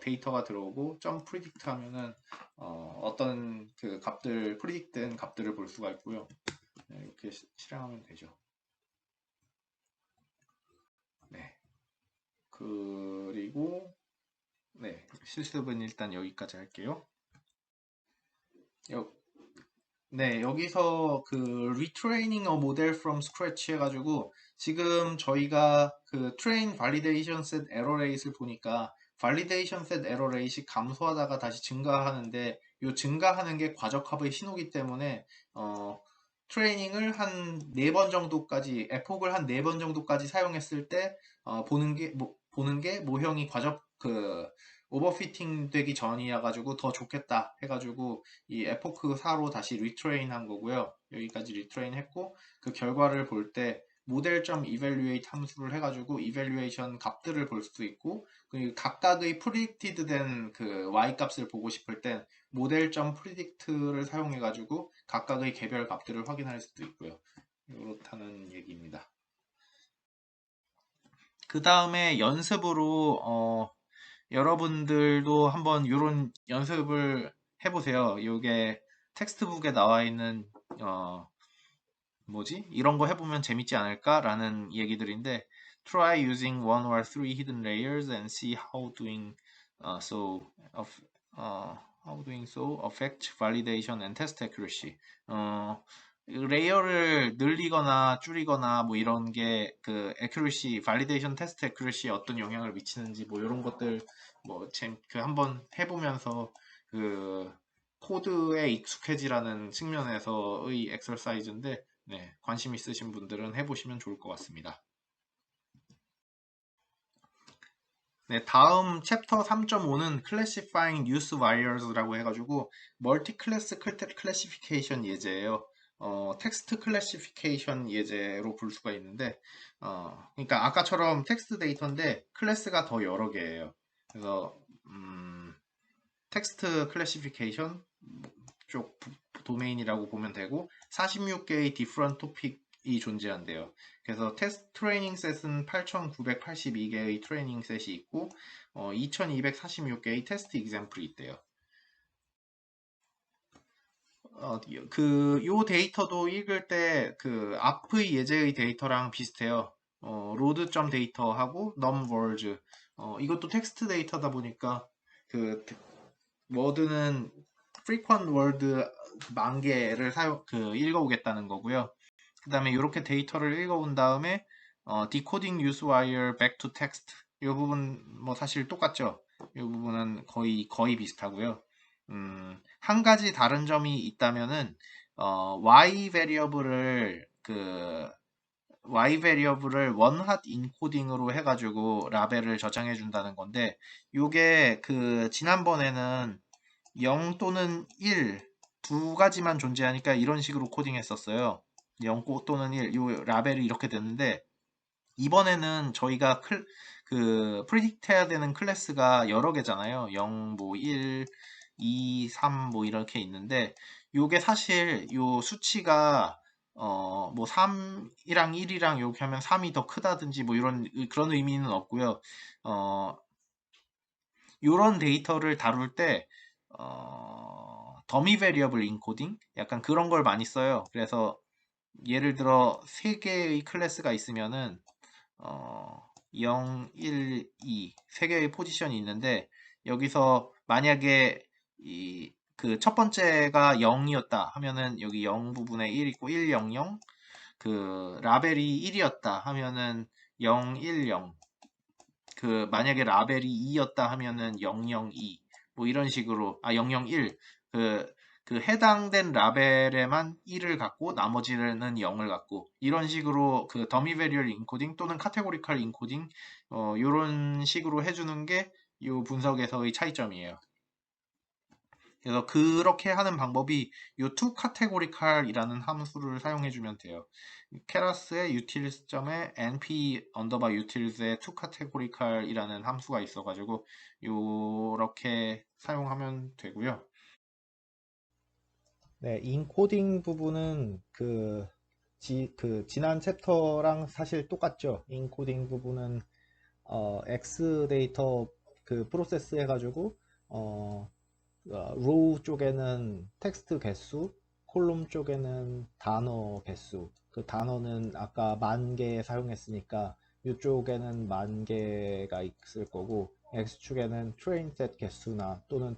데이터가 들어오고 .predict 하면은 어떤 그 값들 프리딕트된 값들을 볼 수가 있고요. 네, 이렇게 실행하면 되죠. 네. 그리고 네, 실습은 일단 여기까지 할게요. 네, 여기서 그 retraining a model from scratch 해가지고 지금 저희가 그 train validation set error rate을 보니까 validation set error rate이 감소하다가 다시 증가하는데 이 증가하는 게 과적합의 신호기 때문에 트레이닝을 한 4번 정도까지 에폭을 한 4번 정도까지 사용했을 때 보는 게 모형이 오버피팅 되기 전이어 가지고 더 좋겠다 해가지고 이 에포크 4로 다시 리트레인 한 거고요. 여기까지 리트레인 했고 그 결과를 볼 때 모델.evaluate 함수를 해가지고 evaluation 값들을 볼 수도 있고 그 각각의 predicted 된 그 y 값을 보고 싶을 땐 모델.predict를 사용해가지고 각각의 개별 값들을 확인할 수도 있고요. 이렇다는 얘기입니다. 그 다음에 연습으로 여러분들도 한번 이런 연습을 해보세요. 이게 텍스트북에 나와 있는 뭐지? 이런 거 해보면 재밌지 않을까라는 얘기들인데 try using one or three hidden layers and see how doing so how doing so affect validation and test accuracy. 레이어를 늘리거나 줄이거나 뭐 이런 게 그 accuracy, validation test accuracy에 어떤 영향을 미치는지 뭐 이런 것들 그 한번 해보면서 그 코드에 익숙해지라는 측면에서의 엑서사이즈인데 네, 관심 있으신 분들은 해보시면 좋을 것 같습니다. 네, 다음 챕터 3.5는 Classifying News Wires라고 해가지고 멀티 클래스 클래시피케이션 예제예요. 텍스트 클래시피케이션 예제로 볼 수가 있는데, 그러니까 아까처럼 텍스트 데이터인데 클래스가 더 여러 개예요. 그래서 텍스트 클래시피케이션 쪽 도메인이라고 보면 되고 46개의 디프런트 토픽이 존재한대요. 그래서 테스트 트레이닝 셋은 8,982개의 트레이닝 셋이 있고 2,246개의 테스트 example이 있대요. 요 데이터도 읽을 때 그 앞의 예제의 데이터랑 비슷해요. 로드.점 데이터하고 numWords. 이것도 텍스트 데이터다 보니까 그 워드는 frequent word 10,000개를 읽어오겠다는 거고요. 그 다음에 이렇게 데이터를 읽어온 다음에 decoding use wire back to text 이 부분 뭐 사실 똑같죠. 이 부분은 거의 비슷하고요. 한 가지 다른 점이 있다면은 y variable을 원핫 인코딩으로 해가지고 라벨을 저장해 준다는 건데 이게 그 지난번에는 0 또는 1 두 가지만 존재하니까 이런 식으로 코딩했었어요. 0 또는 1, 요 라벨이 이렇게 됐는데 이번에는 저희가 프리딕트 해야 되는 클래스가 여러 개잖아요. 0, 뭐 1, 2, 3 뭐 이렇게 있는데 요게 사실 요 수치가 뭐 3이랑 1이랑 이렇게 하면 3이 더 크다든지 뭐 그런 의미는 없고요. 어, 요런 데이터를 다룰 때 더미 베리어블 인코딩 약간 그런 걸 많이 써요. 그래서 예를 들어 3개의 클래스가 있으면은 0, 1, 2 3개의 포지션이 있는데 여기서 만약에 그 첫 번째가 0이었다 하면은 여기 0 부분에 1 있고 1, 0, 0 그 라벨이 1이었다 하면은 0, 1, 0 만약에 라벨이 2였다 하면은 002, 뭐 이런 식으로, 001, 해당된 라벨에만 1을 갖고 나머지는 0을 갖고 이런 식으로 더미 베리얼 인코딩 또는 카테고리컬 인코딩 이런 식으로 해주는 게 이 분석에서의 차이점이에요. 그래서 그렇게 하는 방법이 이 toCategorical이라는 함수를 사용해주면 돼요. 케라스의 utils.에 np utils의 toCategorical이라는 함수가 있어가지고 이렇게 사용하면 되고요. 네, 인코딩 부분은 지난 챕터랑 사실 똑같죠. 인코딩 부분은 X 데이터 프로세스 해가지고 로우 쪽에는 텍스트 개수, 콜룸 쪽에는 단어 개수. 그 단어는 아까 10,000개 사용했으니까 이쪽에는 10,000개가 있을 거고 X축에는 트레인 셋 개수나 또는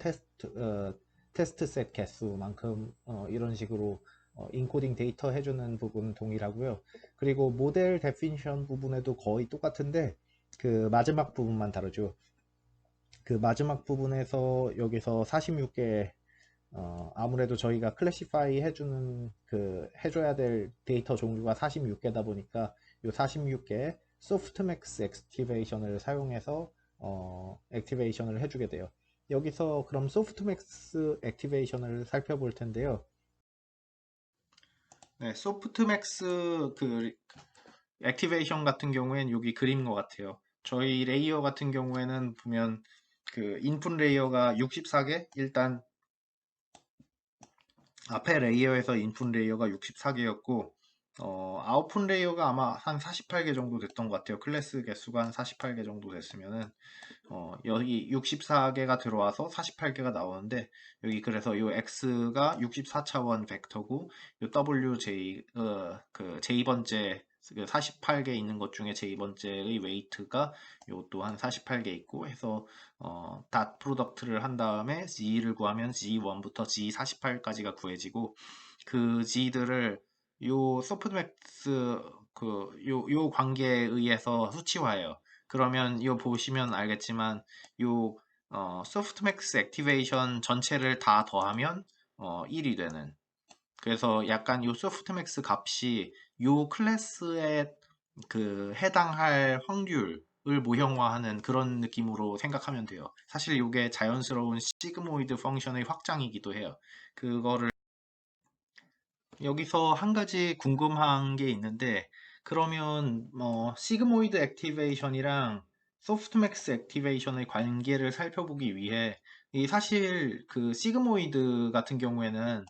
테스트 셋 개수만큼 이런 식으로 인코딩 데이터 해주는 부분은 동일하고요. 그리고 모델 데피니션 부분에도 거의 똑같은데 그 마지막 부분만 다르죠. 그 마지막 부분에서 여기서 46개 아무래도 저희가 클래시파이 해줘야 될 데이터 종류가 46개다 보니까 이 46개 소프트맥스 액티베이션을 사용해서 액티베이션을 해주게 돼요. 여기서 그럼 소프트맥스 액티베이션을 살펴볼 텐데요. 네, 소프트맥스 액티베이션 같은 경우에는 여기 그림인 것 같아요. 저희 레이어 같은 경우에는 보면 인풋 레이어가 64개 일단 앞에 레이어에서 인풋 레이어가 64개였고 아웃풋 레이어가 아마 한 48개 정도 됐던 것 같아요. 클래스 개수가 한 48개 정도 됐으면은 여기 64개가 들어와서 48개가 나오는데 여기 그래서 요 x가 64차원 벡터고 요 wj j번째 48개 있는 것 중에 j번째의 웨이트가 요 또한 48개 있고 해서 닷 프로덕트를 한 다음에 g를 구하면 g1부터 g48까지가 구해지고 그 g들을 요 소프트맥스 요 관계에 의해서 수치화해요. 그러면 요 보시면 알겠지만 요 소프트맥스 액티베이션 전체를 다 더하면 1이 되는, 그래서 약간 요 소프트맥스 값이 요 클래스에 그 해당할 확률을 모형화하는 그런 느낌으로 생각하면 돼요. 사실 이게 자연스러운 시그모이드 펑션의 확장이기도 해요. 그거를 여기서 한 가지 궁금한 게 있는데, 그러면 시그모이드 액티베이션이랑 소프트맥스 액티베이션의 관계를 살펴보기 위해 이 사실 그 시그모이드 같은 경우에는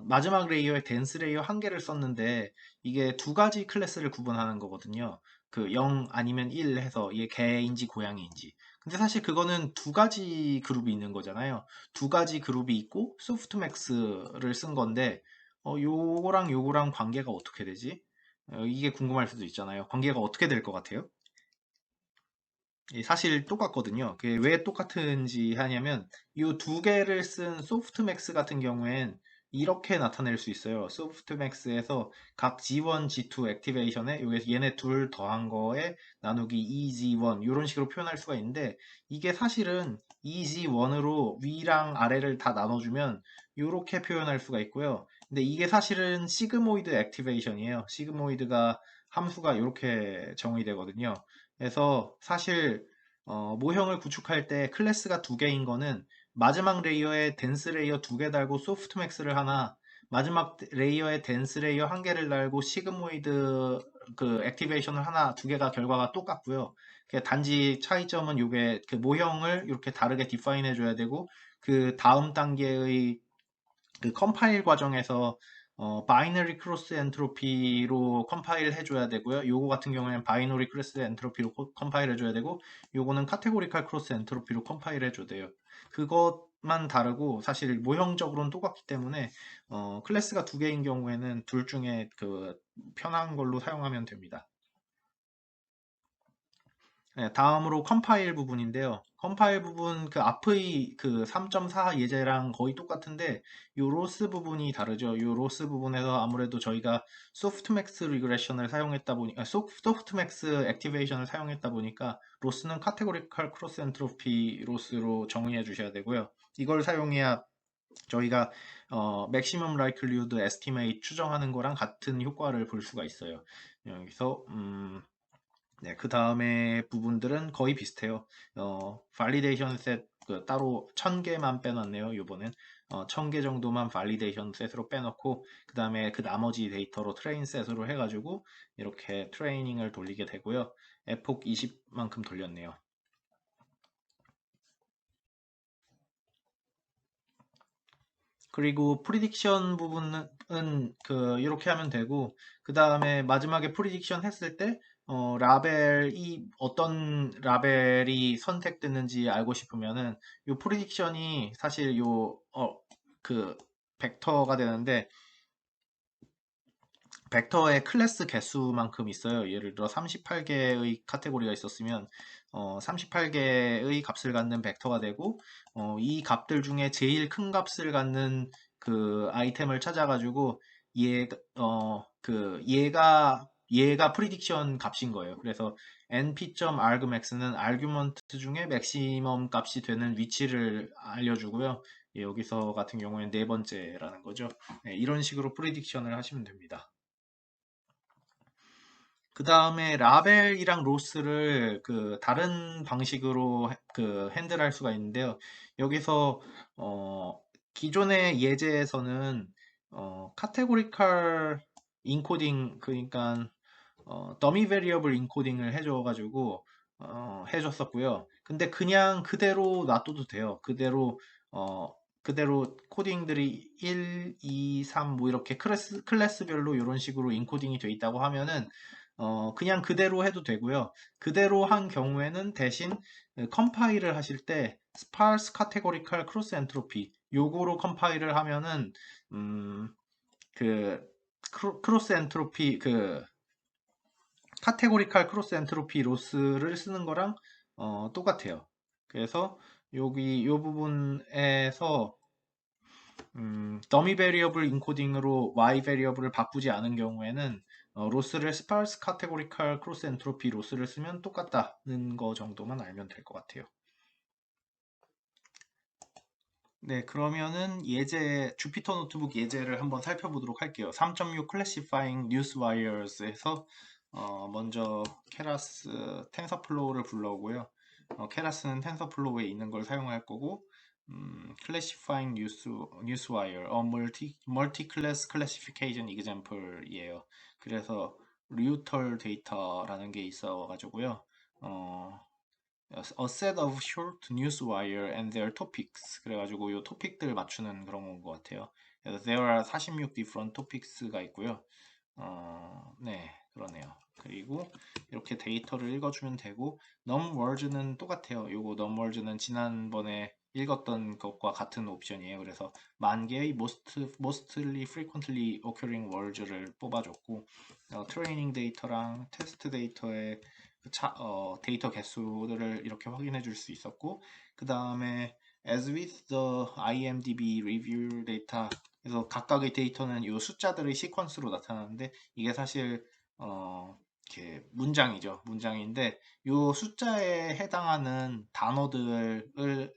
마지막 레이어에 덴스 레이어 한 개를 썼는데 이게 두 가지 클래스를 구분하는 거거든요. 그 0 아니면 1 해서 이게 개인지 고양이인지. 근데 사실 그거는 두 가지 그룹이 있는 거잖아요. 두 가지 그룹이 있고 소프트맥스를 쓴 건데 요거랑 요거랑 관계가 어떻게 되지? 이게 궁금할 수도 있잖아요. 관계가 어떻게 될 것 같아요? 사실 똑같거든요. 그게 왜 똑같은지 하냐면 이 두 개를 쓴 소프트맥스 같은 경우엔 이렇게 나타낼 수 있어요. 소프트맥스에서 각 G1, G2 액티베이션에 여기 얘네 둘 더한 거에 나누기 EG1 이런 식으로 표현할 수가 있는데 이게 사실은 EG1으로 위랑 아래를 다 나눠주면 이렇게 표현할 수가 있고요. 근데 이게 사실은 시그모이드 액티베이션이에요. 시그모이드가 함수가 이렇게 정의 되거든요. 그래서 사실 모형을 구축할 때 클래스가 두 개인 거는 마지막 레이어에 덴스 레이어 두 개 달고 소프트맥스를 하나, 마지막 레이어에 덴스 레이어 한 개를 달고 시그모이드 그 액티베이션을 하나, 두 개가 결과가 똑같고요. 단지 차이점은 요게 그 모형을 이렇게 다르게 디파인 해줘야 되고 그 다음 단계의 그 컴파일 과정에서 바이너리 크로스 엔트로피로 컴파일 해줘야 되고요. 요거 같은 경우에는 바이너리 크로스 엔트로피로 컴파일 해줘야 되고, 요거는 카테고리칼 크로스 엔트로피로 컴파일 해줘야 돼요. 그것만 다르고 사실 모형적으로는 똑같기 때문에 클래스가 두 개인 경우에는 둘 중에 그 편한 걸로 사용하면 됩니다. 네, 다음으로 컴파일 부분인데요. 컴파일 부분 그 앞의 그 3.4 예제랑 거의 똑같은데 요 로스 부분이 다르죠. 요 로스 부분에서 아무래도 저희가 소프트맥스 리그레션을 사용했다 보니까 소프트맥스 액티베이션을 사용했다 보니까 로스는 카테고리칼 크로스 엔트로피 로스로 정의해 주셔야 되고요. 이걸 사용해야 저희가 맥시멈 라이클리후드 에스티메이트 추정하는 거랑 같은 효과를 볼 수가 있어요. 여기서 네, 그 다음에 부분들은 거의 비슷해요. 발리데이션 셋, 그 따로 1000개만 빼놨네요, 요번엔. 1000개 정도만 발리데이션 셋으로 빼놓고, 그 다음에 그 나머지 데이터로 트레인 셋으로 해가지고, 이렇게 트레이닝을 돌리게 되고요. 에폭 20만큼 돌렸네요. 그리고 프리딕션 부분은 이렇게 하면 되고, 그 다음에 마지막에 프리딕션 했을 때 라벨이 어떤 라벨이 선택됐는지 알고 싶으면은 요 프리딕션이 사실 그 벡터가 되는데, 벡터의 클래스 개수만큼 있어요. 예를 들어 38개의 카테고리가 있었으면 38개의 값을 갖는 벡터가 되고, 이 값들 중에 제일 큰 값을 갖는 그 아이템을 찾아가지고 얘가 프리딕션 값인 거예요. 그래서 np.argmax는 아규먼트 중에 맥시멈 값이 되는 위치를 알려주고요. 여기서 같은 경우에는 네 번째라는 거죠. 네, 이런 식으로 프리딕션을 하시면 됩니다. 그 다음에 라벨이랑 로스를 그 다른 방식으로 그 핸들할 수가 있는데요. 여기서 기존의 예제에서는 카테고리칼 인코딩, 그러니까 더미 베리어블 인코딩을 해줘가지고 해줬었고요. 근데 그냥 그대로 놔둬도 돼요. 그대로 코딩들이 1, 2, 3 뭐 이렇게 클래스별로 이런 식으로 인코딩이 돼 있다고 하면은 그냥 그대로 해도 되고요. 그대로 한 경우에는 대신 컴파일을 하실 때 sparse categorical cross entropy 요거로 컴파일을 하면은 그 크로스 엔트로피 그 카테고리칼 크로스 엔트로피 로스를 쓰는 거랑 똑같아요. 그래서 여기 이 부분에서 더미 베리어블 인코딩으로 y 베리어블을 바꾸지 않은 경우에는 로스를 스파르스 카테고리칼 크로스 엔트로피 로스를 쓰면 똑같다는 거 정도만 알면 될 것 같아요. 네, 그러면은 예제, 주피터 노트북 예제를 한번 살펴보도록 할게요. 3.6 Classifying Newswires에서 먼저 케라스 텐서플로우를 불러오고요. 케라스는 텐서플로우에 있는 걸 사용할 거고, Classifying Newswire, Multi-Class Classification Example이에요. 그래서 리우털 데이터라는 게 있어가지고요. A set of short newswire and their topics. 그래가지고 요 토픽들 맞추는 그런 건 것 같아요. 그래서 there are 46 different topics가 있고요. 네, 그러네요. 그리고 이렇게 데이터를 읽어주면 되고 numwords는 똑같아요. 요거 numwords는 지난번에 읽었던 것과 같은 옵션이에요. 그래서 만 개의 mostly frequently occurring words를 뽑아줬고 트레이닝 데이터랑 테스트 데이터의 데이터 개수들을 이렇게 확인해 줄 수 있었고 그 다음에 as with the IMDb review data 그래서 각각의 데이터는 이 숫자들의 시퀀스로 나타나는데 이게 사실 이렇게 문장이죠. 문장인데 이 숫자에 해당하는 단어들을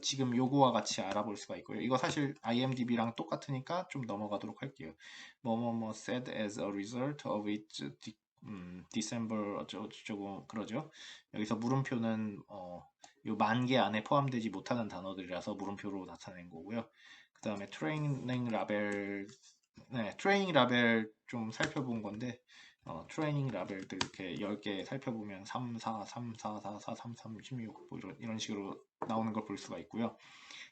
지금 요거와 같이 알아볼 수가 있고요. 이거 사실 IMDb랑 똑같으니까 좀 넘어가도록 할게요. 뭐뭐뭐 said as a result of its December 어쩌고 그러죠. 여기서 물음표는 요 만 개 안에 포함되지 못하는 단어들이라서 물음표로 나타낸 거고요. 그 다음에 트레이닝 라벨, 네, 트레이닝 라벨 좀 살펴본 건데 트레이닝 라벨들 이렇게 10개 살펴보면 3, 4, 3, 4, 4, 4, 3, 3, 16, 뭐 이런 식으로 나오는 걸 볼 수가 있고요.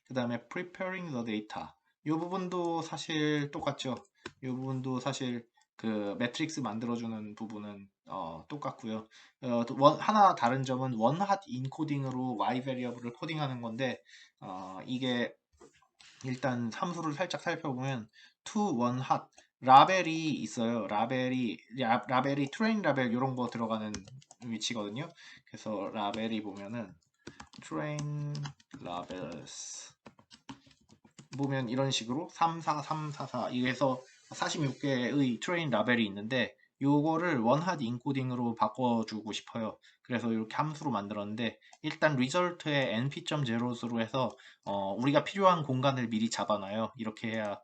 그 다음에 preparing the data. 이 부분도 사실 똑같죠. 이 부분도 사실 그 매트릭스 만들어주는 부분은 똑같고요. 하나 다른 점은 원핫 인코딩으로 y 베리어블을 코딩하는 건데 이게 일단 함수를 살짝 살펴보면 to one hot 라벨이 있어요. 라벨이 트레인 라벨 이런 거 들어가는 위치거든요. 그래서 라벨이 보면은 train labels 보면 이런 식으로 3, 4, 3, 4, 4 이래서 46개의 트레인 라벨이 있는데 요거를 원핫 인코딩으로 바꿔주고 싶어요. 그래서 이렇게 함수로 만들었는데 일단 리절트에 np.zeros 해서 우리가 필요한 공간을 미리 잡아놔요. 이렇게 해야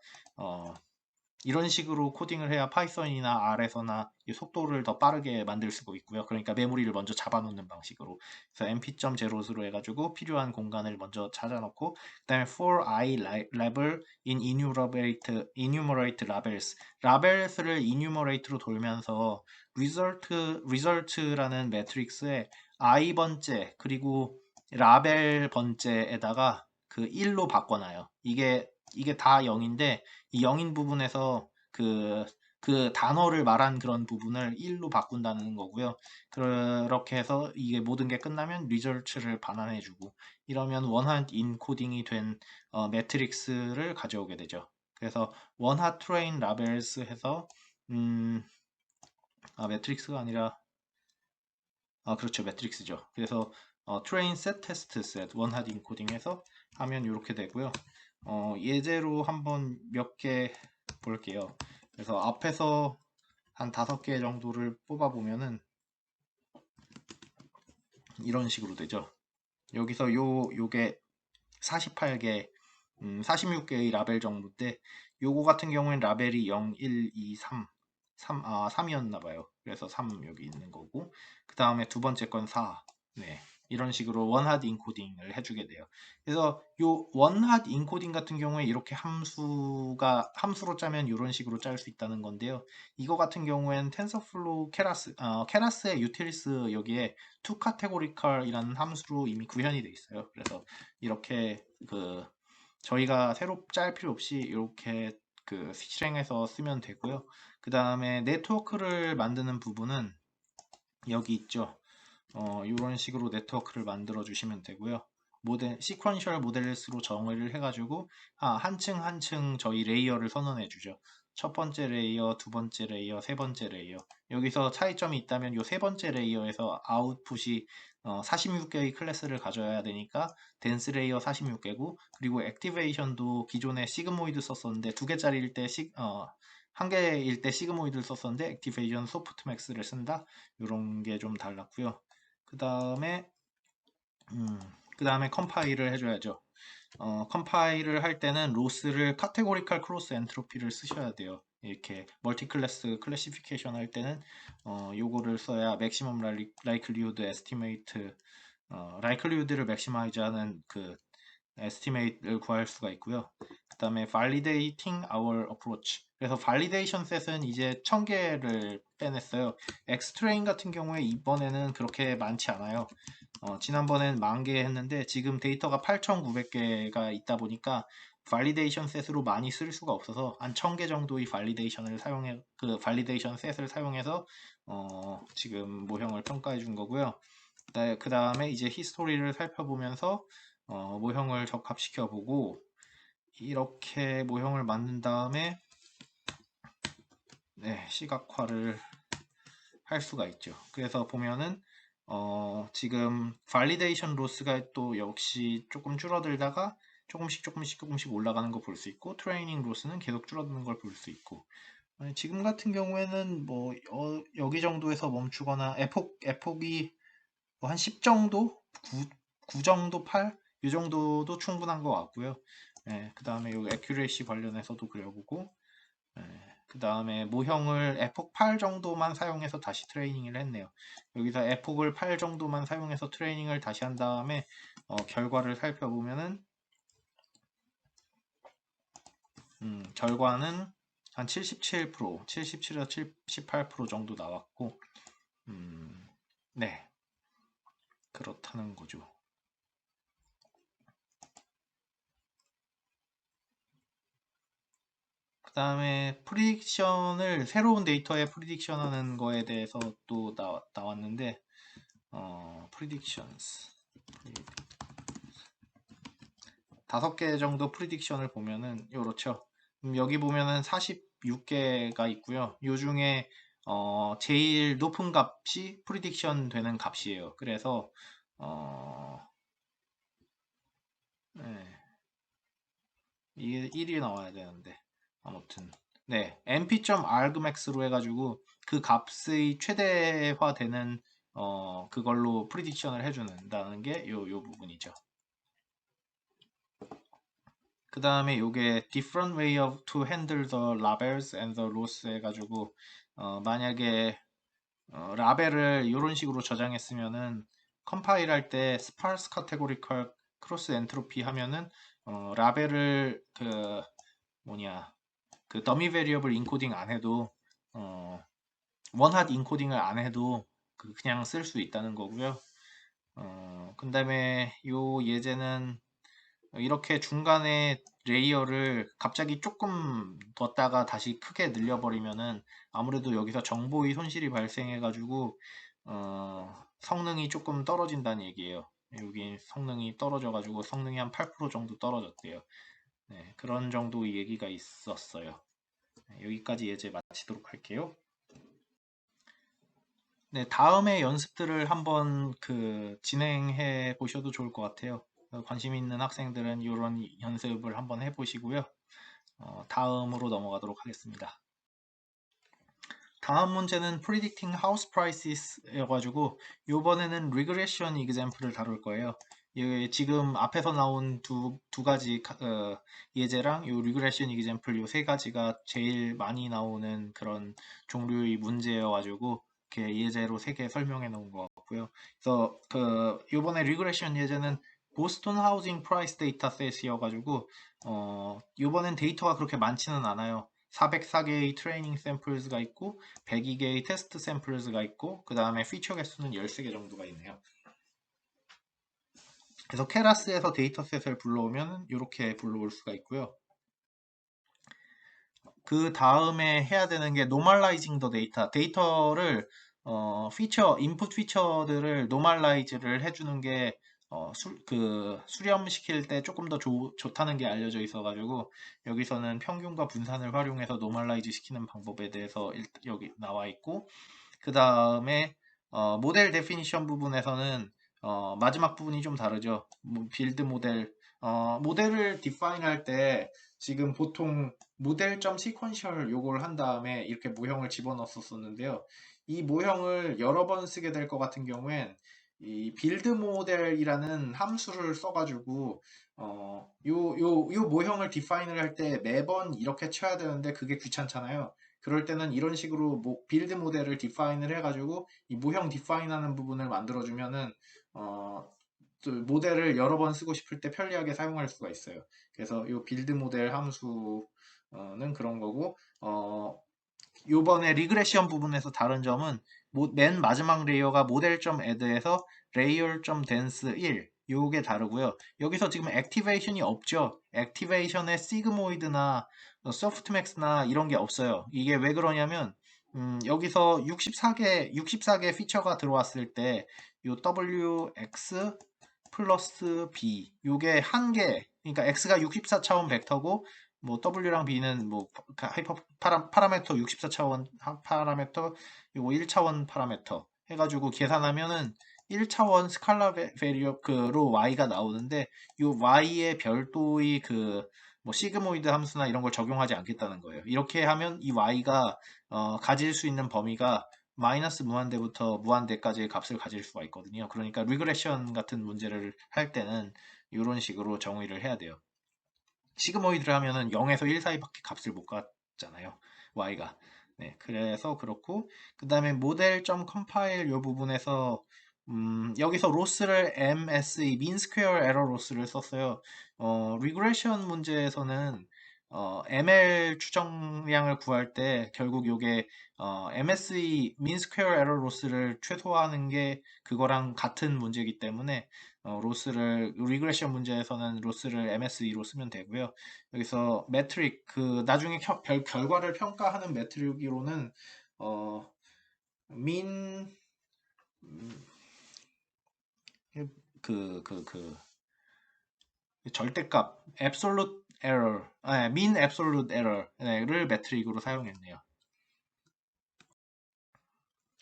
이런 식으로 코딩을 해야 파이썬이나 R에서나 속도를 더 빠르게 만들 수가 있고요. 그러니까 메모리를 먼저 잡아놓는 방식으로. 그래서 np.zeros 해가지고 필요한 공간을 먼저 찾아놓고 그다음에 for I label in enumerate labels. labels를 enumerate로 돌면서 result라는 매트릭스에 I 번째 그리고 라벨 번째에다가 그 1로 바꿔놔요. 이게 다 0인데 이 0인 부분에서 그 단어를 말한 그런 부분을 1로 바꾼다는 거고요. 그렇게 해서 이게 모든 게 끝나면 리절트를 반환해주고 이러면 원핫 인코딩이 된 매트릭스를 가져오게 되죠. 그래서 원핫 트레인 라벨스 해서 매트릭스가 아니라 그렇죠. 매트릭스죠. 그래서 트레인 셋 테스트 셋 원핫 인코딩해서 하면 이렇게 되고요. 예제로 한번 몇 개 볼게요. 그래서 앞에서 한 5개 정도를 뽑아 보면은 이런 식으로 되죠. 여기서 요게 48개 46개의 라벨 정도인데 요거 같은 경우엔 라벨이 0, 1, 2, 3 3이었나 봐요. 그래서 3 여기 있는 거고 그 다음에 두 번째 건 4. 네. 이런 식으로 원핫 인코딩을 해주게 돼요. 그래서 요 원핫 인코딩 같은 경우에 이렇게 함수로 짜면 이런 식으로 짤 수 있다는 건데요. 이거 같은 경우에는 텐서플로우 케라스의 유틸리스 여기에 투 카테고리컬이라는 함수로 이미 구현이 돼 있어요. 그래서 이렇게 저희가 새로 짤 필요 없이 이렇게 실행해서 쓰면 되고요. 그 다음에 네트워크를 만드는 부분은 여기 있죠. 이런 식으로 네트워크를 만들어 주시면 되고요. 시퀀셜 모델스로 정의를 해가지고 한층 한층 저희 레이어를 선언해 주죠. 첫 번째 레이어, 두 번째 레이어, 세 번째 레이어. 여기서 차이점이 있다면 요 세 번째 레이어에서 아웃풋이 46개의 클래스를 가져야 되니까 댄스 레이어 46개고, 그리고 액티베이션도 기존에 시그모이드 썼었는데 두 개짜리일 때 한 개일 때 시그모이드를 썼었는데 액티베이션 소프트맥스를 쓴다. 이런 게 좀 달랐고요. 그 다음에 컴파일을 해줘야죠. 컴파일을 할 때는 로스를 카테고리칼 크로스 엔트로피를 쓰셔야 돼요. 이렇게 멀티 클래스 클래시피케이션 할 때는 요거를 써야 맥시멈 라이클리후드 에스티메이트 라이클리후드를 맥시마이즈하는 그 에스티메이트를 구할 수가 있고요. 그 다음에 validating our approach. 그래서 validation set은 이제 1000개를 빼냈어요. 엑스트레인 같은 경우에 이번에는 그렇게 많지 않아요. 지난번엔 10,000개 했는데 지금 데이터가 8,900개가 있다 보니까 발리데이션 셋으로 많이 쓸 수가 없어서 한 1000개 정도의 발리데이션 셋을 사용해서 지금 모형을 평가해 준 거고요. 그 다음에 이제 히스토리를 살펴보면서 모형을 적합시켜 보고 이렇게 모형을 만든 다음에 시각화를 할 수가 있죠. 그래서 보면은 지금 발리데이션 로스가 또 역시 조금 줄어들다가 조금씩 올라가는 거 볼 수 있고, 트레이닝 로스는 계속 줄어드는 걸 볼 수 있고, 지금 같은 경우에는 뭐 여기 정도에서 멈추거나 에폭이 뭐한 10 정도, 9 정도, 8, 이 정도도 충분한 것 같고요. 그 다음에 요 애큐레이시 관련해서도 그려보고, 그 다음에 모형을 에폭 8 정도만 사용해서 다시 트레이닝을 했네요. 여기서 에폭을 8 정도만 사용해서 트레이닝을 다시 한 다음에 결과를 살펴보면은 결과는 한 77%, 77에서 78% 정도 나왔고, 네, 그렇다는 거죠. 그 다음에 새로운 데이터에 프리딕션 하는 거에 대해서 또 나왔는데, predictions. 5개 정도 프리딕션을 보면은, 요렇죠. 여기 보면은 46개가 있고요. 요 중에, 제일 높은 값이 프리딕션 되는 값이에요. 그래서, 네, 이게 1이 나와야 되는데. 아무튼. 네, np.argmax로 해가지고 그 값의 최대화되는 그걸로 프리딕션을 해주는다는 게 요 부분이죠. 그 다음에 요게 different way of to handle the labels and the loss 해가지고 만약에 라벨을 이런 식으로 저장했으면은 컴파일 할 때 sparse categorical cross entropy 하면은 라벨을 그 더미 베리어블 인코딩 안 해도 원핫 인코딩을 안 해도 그냥 쓸 수 있다는 거고요. 그 다음에 요 예제는 이렇게 중간에 레이어를 갑자기 조금 뒀다가 다시 크게 늘려버리면은 아무래도 여기서 정보의 손실이 발생해가지고 성능이 조금 떨어진다는 얘기예요. 여기 성능이 떨어져가지고 성능이 한 8% 정도 떨어졌대요. 네, 그런 정도의 얘기가 있었어요. 여기까지 예제 마치도록 할게요. 네, 다음에 연습들을 한번 진행해 보셔도 좋을 것 같아요. 관심 있는 학생들은 이런 연습을 한번 해보시고요. 다음으로 넘어가도록 하겠습니다. 다음 문제는 Predicting House Prices 여가지고 이번에는 Regression Example을 다룰 거예요. 지금 앞에서 나온 두 가지 예제랑 요 Regression Example 요 세 가지가 제일 많이 나오는 그런 종류의 문제여가지고 이렇게 예제로 세 개 설명해 놓은 것 같고요. 그래서 이번에 Regression 예제는 보스턴 하우징 프라이스 데이터셋이어가지고 이번엔 데이터가 그렇게 많지는 않아요. 404개의 트레이닝 샘플스가 있고 102개의 테스트 샘플스가 있고 그 다음에 피처 개수는 13개 정도가 있네요. 그래서 케라스에서 데이터셋을 불러오면 이렇게 불러올 수가 있고요. 그 다음에 해야 되는 게 normalizing the data. 데이터를 인풋 피처들을 normalize를 해주는 게 수렴시킬 때 조금 더 좋다는 게 알려져 있어가지고 여기서는 평균과 분산을 활용해서 노멀라이즈 시키는 방법에 대해서 여기 나와 있고 그 다음에 모델 데피니션 부분에서는 마지막 부분이 좀 다르죠. 빌드 모델 모델을 디파인 할 때 지금 보통 모델.점 시퀀셜 요걸 한 다음에 이렇게 모형을 집어넣었었는데요. 이 모형을 여러 번 쓰게 될 것 같은 경우엔 이 빌드 모델이라는 함수를 써가지고 요 모형을 디파인을 할 때 매번 이렇게 쳐야 되는데 그게 귀찮잖아요. 그럴 때는 이런 식으로 빌드 모델을 디파인을 해가지고 이 모형 디파인하는 부분을 만들어주면은 어, 또 모델을 여러 번 쓰고 싶을 때 편리하게 사용할 수가 있어요. 그래서 이 빌드 모델 함수는 그런 거고 요번에 리그레션 부분에서 다른 점은 맨 마지막 레이어가 모델.add에서 layer.dense 1 요게 다르고요. 여기서 지금 액티베이션이 없죠. 액티베이션에 시그모이드나 소프트맥스나 이런 게 없어요. 이게 왜 그러냐면 여기서 64개 피처가 들어왔을 때 요 wx 플러스 b 요게 한 개, 그러니까 x가 64차원 벡터고 뭐 W랑 B는 뭐 하이퍼 파라미터 64차원 파라미터 요거 1차원 파라미터 해가지고 계산하면은 1차원 스칼라 베리어크로 y가 나오는데 요 y의 별도의 뭐 시그모이드 함수나 이런 걸 적용하지 않겠다는 거예요. 이렇게 하면 이 y가 가질 수 있는 범위가 마이너스 무한대부터 무한대까지의 값을 가질 수가 있거든요. 그러니까 리그레션 같은 문제를 할 때는 이런 식으로 정의를 해야 돼요. 시그모이드를 하면은 0에서 1 사이밖에 값을 못 갖잖아요. y가. 네, 그래서 그렇고 그 다음에 모델.compile 요 부분에서 여기서 로스를 MSE, mean square error loss를 썼어요. 리그레션 문제에서는 ML 추정량을 구할 때 결국 요게 MSE, mean square error loss를 최소화하는 게 그거랑 같은 문제이기 때문에 리그레션 문제에서는 로스를 MSE로 쓰면 되고요. 여기서 매트릭, 나중에 결과를 평가하는 매트릭으로는, 어, 민, 그, 그, 그, 절대값, absolute error, mean absolute error를 매트릭으로 사용했네요.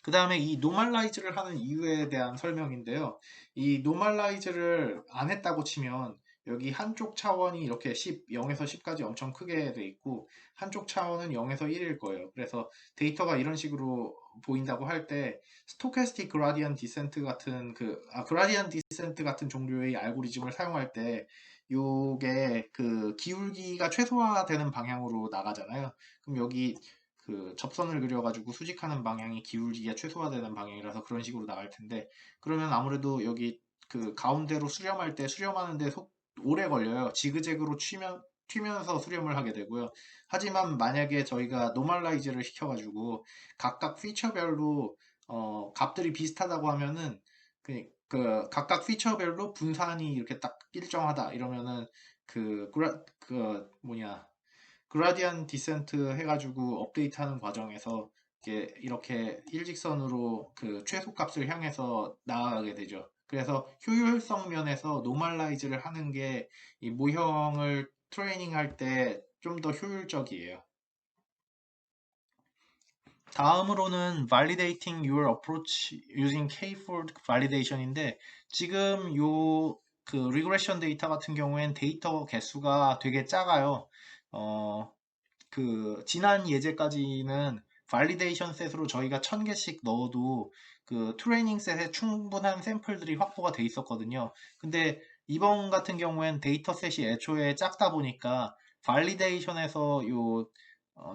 그 다음에 이 노멀라이즈를 하는 이유에 대한 설명인데요. 이 노멀라이즈를 안 했다고 치면 여기 한쪽 차원이 이렇게 0에서 10까지 엄청 크게 돼 있고 한쪽 차원은 0에서 1일 거예요. 그래서 데이터가 이런 식으로 보인다고 할 때 스토캐스틱 그라디언 디센트 같은 그라디언 디센트 같은 종류의 알고리즘을 사용할 때 요게 기울기가 최소화되는 방향으로 나가잖아요. 그럼 여기 접선을 그려가지고 수직하는 방향이 기울기가 최소화되는 방향이라서 그런 식으로 나갈 텐데 그러면 아무래도 여기 가운데로 수렴할 때 수렴하는데 오래 걸려요. 지그재그로 튀면서 수렴을 하게 되고요. 하지만 만약에 저희가 노멀라이즈를 시켜가지고 각각 피처별로 값들이 비슷하다고 하면은 각각 피처별로 분산이 이렇게 딱 일정하다 이러면은 뭐냐 그라디안 디센트 해가지고 업데이트하는 과정에서 이렇게 일직선으로 최소값을 향해서 나아가게 되죠. 그래서 효율성 면에서 노멀라이즈를 하는 게 이 모형을 트레이닝 할 때 좀 더 효율적이에요. 다음으로는 validating your approach using K-fold validation인데 지금 regression 데이터 같은 경우엔 데이터 개수가 되게 작아요. 어, 지난 예제까지는 발리데이션 셋으로 저희가 1000개씩 넣어도 트레이닝 셋에 충분한 샘플들이 확보가 돼 있었거든요. 근데 이번 같은 경우엔 데이터 셋이 애초에 작다 보니까 발리데이션에서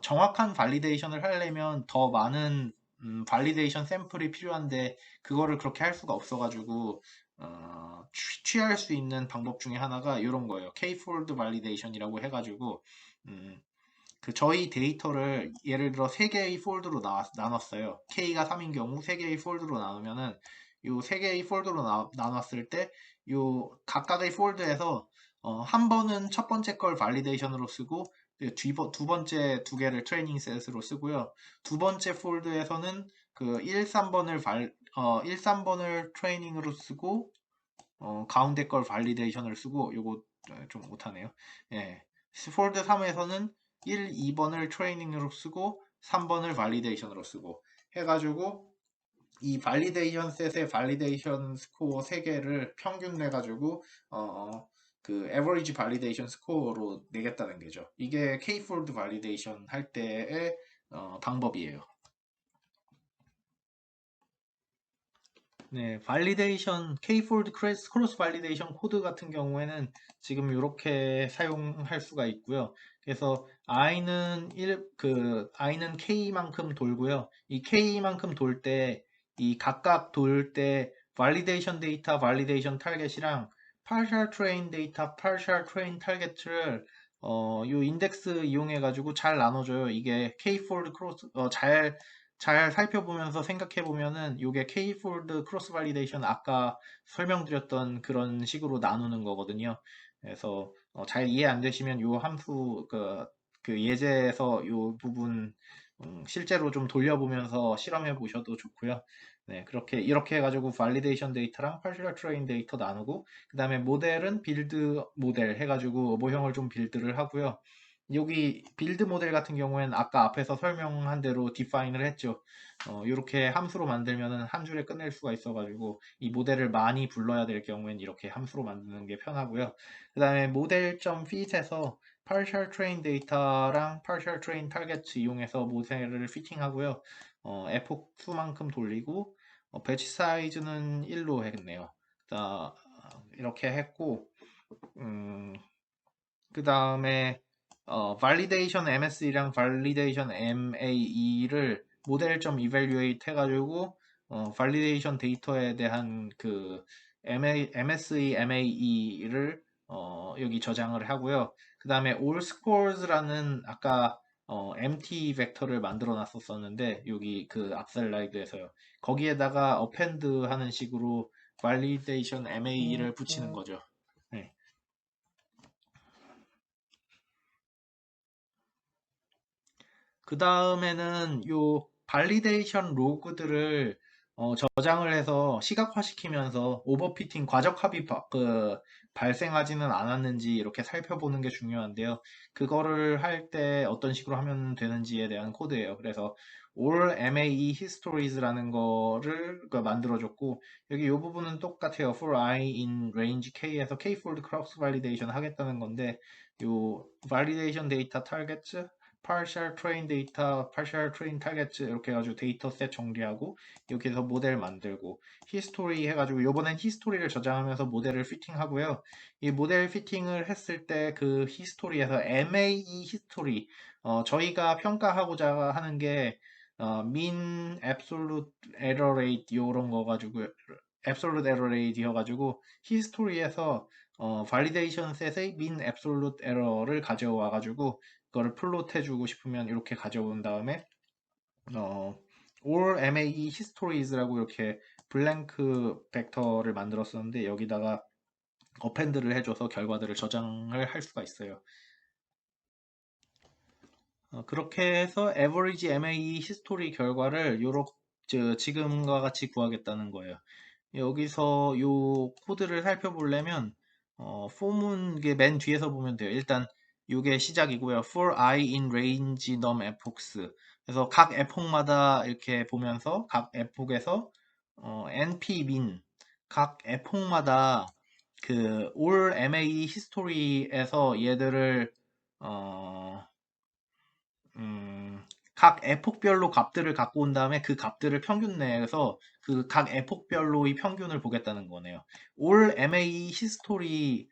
정확한 발리데이션을 하려면 더 많은 발리데이션 샘플이 필요한데 그거를 그렇게 할 수가 없어가지고 취할 수 있는 방법 중에 하나가 이런 거예요. K-fold validation이라고 해가지고 음, 저희 데이터를 예를 들어 3개의 폴드로 나눴어요. K가 3인 경우 3개의 폴드로 나누면은 요 3개의 폴드로 나눴을 때 요 각각의 폴드에서 한 번은 첫 번째 걸 발리데이션으로 쓰고 두 번째 2개를 트레이닝 셋으로 쓰고요. 두 번째 폴드에서는 1, 3번을 트레이닝으로 쓰고 가운데 걸 발리데이션을 쓰고 요거 좀 못하네요. 예. 폴드 3에서는 1, 2번을 트레이닝으로 쓰고 3번을 발리데이션으로 쓰고 해가지고 이 발리데이션 셋의 발리데이션 스코어 3개를 평균 내가지고 그 에버리지 발리데이션 스코어로 내겠다는 거죠. 이게 K-폴드 발리데이션 할 때의 방법이에요. 네, 발리데이션, K-폴드 크로스 발리데이션 코드 같은 경우에는 지금 이렇게 사용할 수가 있고요. 그래서 I는 K만큼 돌고요. 이 K만큼 돌 때, 이 각각 돌 때 발리데이션 데이터, 발리데이션 타겟이랑 partial train 데이터, partial train 타겟을 요 인덱스 이용해 가지고 잘 나눠줘요. 이게 K-폴드 크로스 잘 살펴보면서 생각해 보면은 이게 K-폴드 크로스 발리데이션 아까 설명드렸던 그런 식으로 나누는 거거든요. 그래서 잘 이해 안 되시면 이 함수 그 예제에서 이 부분 실제로 좀 돌려보면서 실험해 보셔도 좋고요. 네, 이렇게 해가지고 발리데이션 데이터랑 파셜 트레인 데이터 나누고 그다음에 모델은 빌드 모델 해가지고 모형을 좀 빌드를 하고요. 여기 빌드 모델 같은 경우에는 아까 앞에서 설명한 대로 디파인을 했죠. 이렇게 함수로 만들면은 한 줄에 끝낼 수가 있어가지고 이 모델을 많이 불러야 될 경우에는 이렇게 함수로 만드는 게 편하고요. 그 다음에 모델.fit에서 partial train 데이터랑 partial train target 이용해서 모델을 피팅하고요. 에폭 수만큼 돌리고 배치 사이즈는 1로 했네요. 자, 이렇게 했고 그 다음에 validation MSE랑 validation MAE를 모델.evaluate 해가지고 validation 데이터에 대한 그 MSE, MAE를 여기 저장을 하고요. 그 다음에 all scores라는 아까 empty 벡터를 만들어 놨었었는데 여기 그 앞 슬라이드에서요. 거기에다가 append 하는 식으로 validation MAE를 붙이는 거죠. 네. 그 다음에는 요 발리데이션 로그들을 저장을 해서 시각화시키면서 오버피팅 과적 합이 발생하지는 않았는지 이렇게 살펴보는 게 중요한데요. 그거를 할 때 어떤 식으로 하면 되는지에 대한 코드예요. 그래서 all MAE histories라는 거를 만들어줬고 여기 이 부분은 똑같아요. for I in range K에서 K-fold cross validation 하겠다는 건데 요 validation data targets partial train 데이터, partial train targets 이렇게 해가지고 데이터셋 정리하고 여기서 모델 만들고 히스토리 해가지고 요번엔 히스토리를 저장하면서 모델을 피팅하고요. 이 모델 피팅을 했을 때 그 히스토리에서 MAE 히스토리 저희가 평가하고자 하는 게 mean absolute error rate 이런 거 가지고 absolute error rate여가지고 히스토리에서 validation set의 mean absolute error를 가져와 가지고 그거를 플롯 해주고 싶으면 이렇게 가져온 다음에 어, all MAE histories라고 이렇게 블랭크 벡터를 만들었었는데 여기다가 어펜드를 해줘서 결과들을 저장을 할 수가 있어요. 그렇게 해서 average MAE history 결과를 지금과 같이 구하겠다는 거예요. 여기서 요 코드를 살펴보려면 폼은 이게 맨 뒤에서 보면 돼요. 일단 이게 시작이고요. for i in range num epochs. 그래서 각 에폭마다 이렇게 보면서 각 에폭에서 np min 각 에폭마다 그 all MAE history에서 얘들을 어, 음, 각 에폭별로 값들을 갖고 온 다음에 그 값들을 평균 내서 그 각 에폭별로의 평균을 보겠다는 거네요. 올 MA 히스토리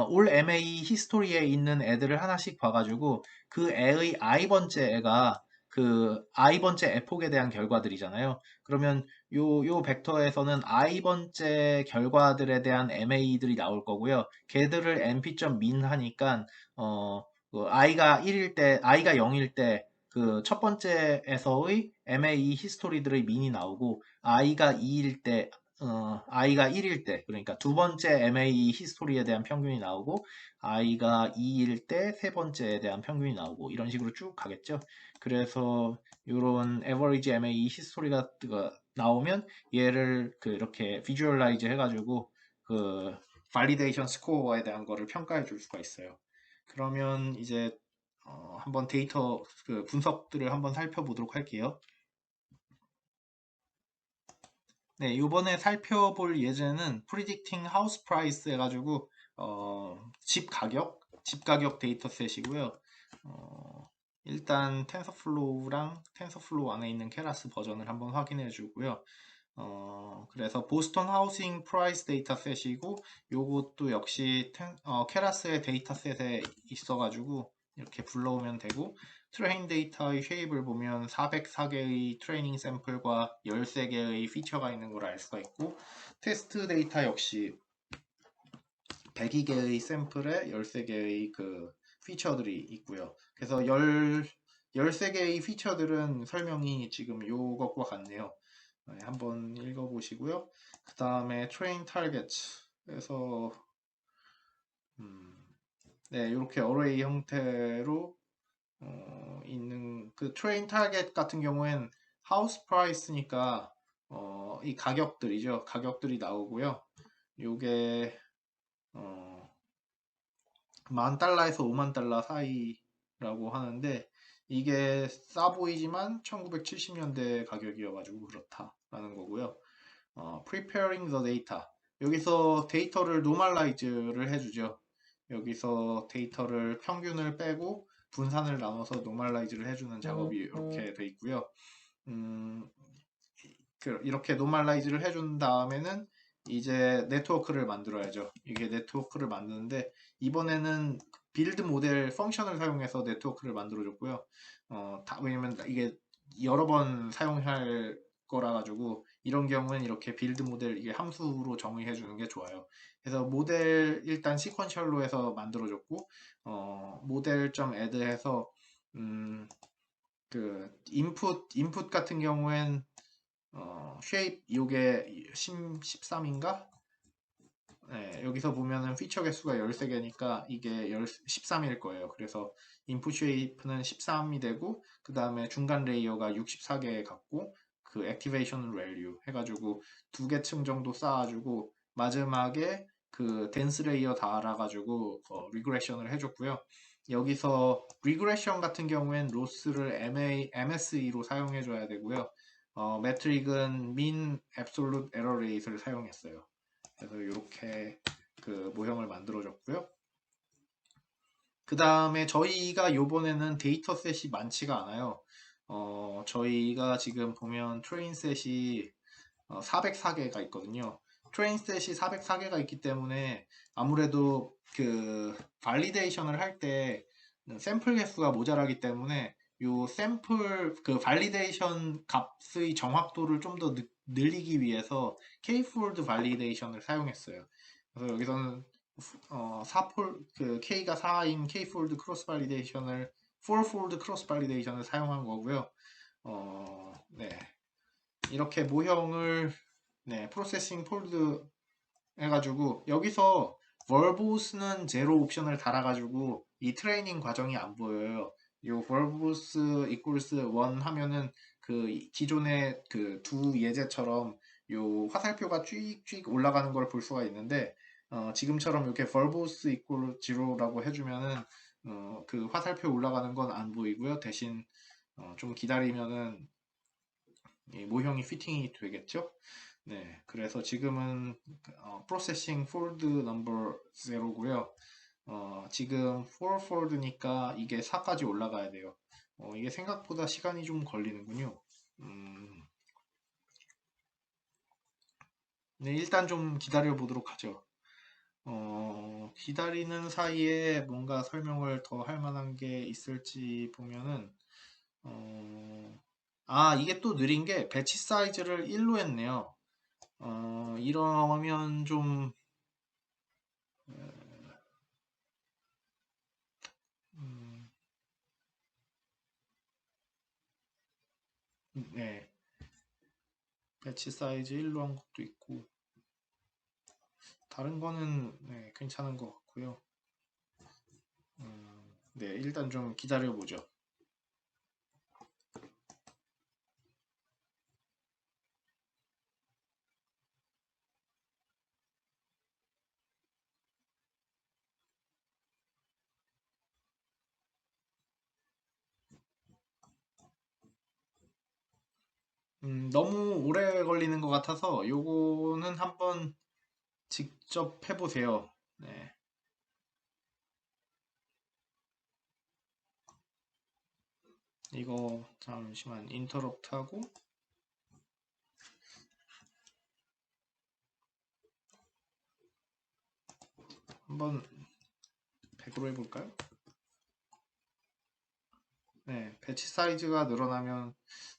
올 MA 히스토리에 있는 애들을 하나씩 봐가지고 그 애의 i번째 애가 그 i번째 에폭에 대한 결과들이잖아요. 그러면 요 벡터에서는 i번째 결과들에 대한 MA들이 나올 거고요. 걔들을 np.min 하니까 그 i가 0일 때 그 첫 번째에서의 MAE 히스토리들의 민이 나오고 i가 1일 때 그러니까 두 번째 MAE 히스토리에 대한 평균이 나오고 i가 2일 때 세 번째에 대한 평균이 나오고 이런 식으로 쭉 가겠죠. 그래서 이런 average MAE 히스토리가 나오면 얘를 이렇게 비주얼라이즈 해가지고 그 발리데이션 스코어에 대한 거를 평가해 줄 수가 있어요. 그러면 이제 한번 데이터 그 분석들을 한번 살펴보도록 할게요. 네, 이번에 살펴볼 예제는 Predicting House Price 해가지고 집 가격 데이터셋이고요. 일단 텐서플로우랑 텐서플로우 안에 있는 케라스 버전을 한번 확인해 주고요. 그래서 보스턴 하우싱 프라이스 데이터셋이고 요것도 역시 케라스의 데이터셋에 있어가지고 이렇게 불러오면 되고 트레인 데이터의 쉐입을 보면 404개의 트레이닝 샘플과 13개의 피처가 있는 걸 알 수가 있고 테스트 데이터 역시 102개의 샘플에 13개의 그 피처들이 있고요. 그래서 13개의 피처들은 설명이 지금 요것과 같네요. 네, 한번 읽어보시고요. 그 다음에 train target에서 네, 이렇게 array 형태로 있는 그 train target 같은 경우엔 house price니까 이 가격들이죠. 가격들이 나오고요. 요게 $10,000에서 $50,000 사이라고 하는데 이게 싸 보이지만 1970년대 가격이어가지고 그렇다라는 거고요. preparing the data. 여기서 데이터를 normalize를 해주죠. 여기서 데이터를 평균을 빼고 분산을 나눠서 normalize를 해주는 작업이 이렇게 돼 있고요. 음, 이렇게 normalize를 해준 다음에는 이제 네트워크를 만들어야죠. 이게 네트워크를 만드는데 이번에는 빌드 모델 펑션을 사용해서 네트워크를 만들어줬고요. 왜냐면 이게 여러 번 사용할 거라 가지고 이런 경우는 이렇게 빌드 모델 이게 함수로 정의해 주는 게 좋아요. 그래서 모델 일단 시퀀셜로 해서 만들어줬고 모델.add 해서 그 인풋 같은 경우엔 쉐입 요게 13인가? 네, 여기서 보면은 피처 개수가 13개니까 이게 13일 거예요. 그래서 인풋 쉐이프는 13이 되고 그 다음에 중간 레이어가 64개 갖고 그 액티베이션 밸류 해가지고 두 개 층 정도 쌓아주고 마지막에 그 덴스 레이어 다 알아가지고 리그레션을 해줬고요. 여기서 리그레션 같은 경우엔 로스를 MSE로 사용해줘야 되고요. 매트릭은 mean absolute error rate를 사용했어요. 그래서 이렇게 그 모형을 만들어줬고요. 그 다음에 저희가 요번에는 데이터셋이 많지가 않아요. 저희가 지금 보면 트레인셋이 404개가 있거든요. 트레인셋이 404개가 있기 때문에 아무래도 그 발리데이션을 할 때 샘플 개수가 모자라기 때문에 요 샘플 그 발리데이션 값의 정확도를 좀 더 늘리기 위해서 K-fold 발리데이션을 사용했어요. 그래서 여기서는 4폴 그 K가 4인 K-fold 크로스 발리데이션을 4-fold 크로스 발리데이션을 사용한 거고요. 네. 이렇게 모형을 네, 프로세싱 폴드 해가지고 여기서 verbos는 제로 옵션을 달아가지고 이 트레이닝 과정이 안 보여요. 요 verbos equals 1 하면은 그 기존의 그 두 예제처럼 요 화살표가 쭉 올라가는 걸 볼 수가 있는데 지금처럼 이렇게 verbos equal 0라고 해주면은 그 화살표 올라가는 건 안 보이고요. 대신 좀 기다리면은 이 모형이 피팅이 되겠죠? 네, 그래서 지금은 프로세싱 폴드 넘버 0고요. 지금 4 폴드니까 이게 4까지 올라가야 돼요. 이게 생각보다 시간이 좀 걸리는군요. 네, 일단 좀 기다려 보도록 하죠. 기다리는 사이에 뭔가 설명을 더 할 만한 게 있을지 보면은 이게 또 느린 게 배치 사이즈를 1로 했네요. 이러면 좀, 음, 네. 배치 사이즈 1로 한 것도 있고, 다른 거는, 네, 괜찮은 것 같고요. 네, 일단 좀 기다려보죠. 너무 오래 걸리는 것 같아서 요거는 한번 직접 해보세요. 네. 이거 잠시만 인터럽트 하고 한번 100으로 해볼까요? 네, 배치 사이즈가 늘어나면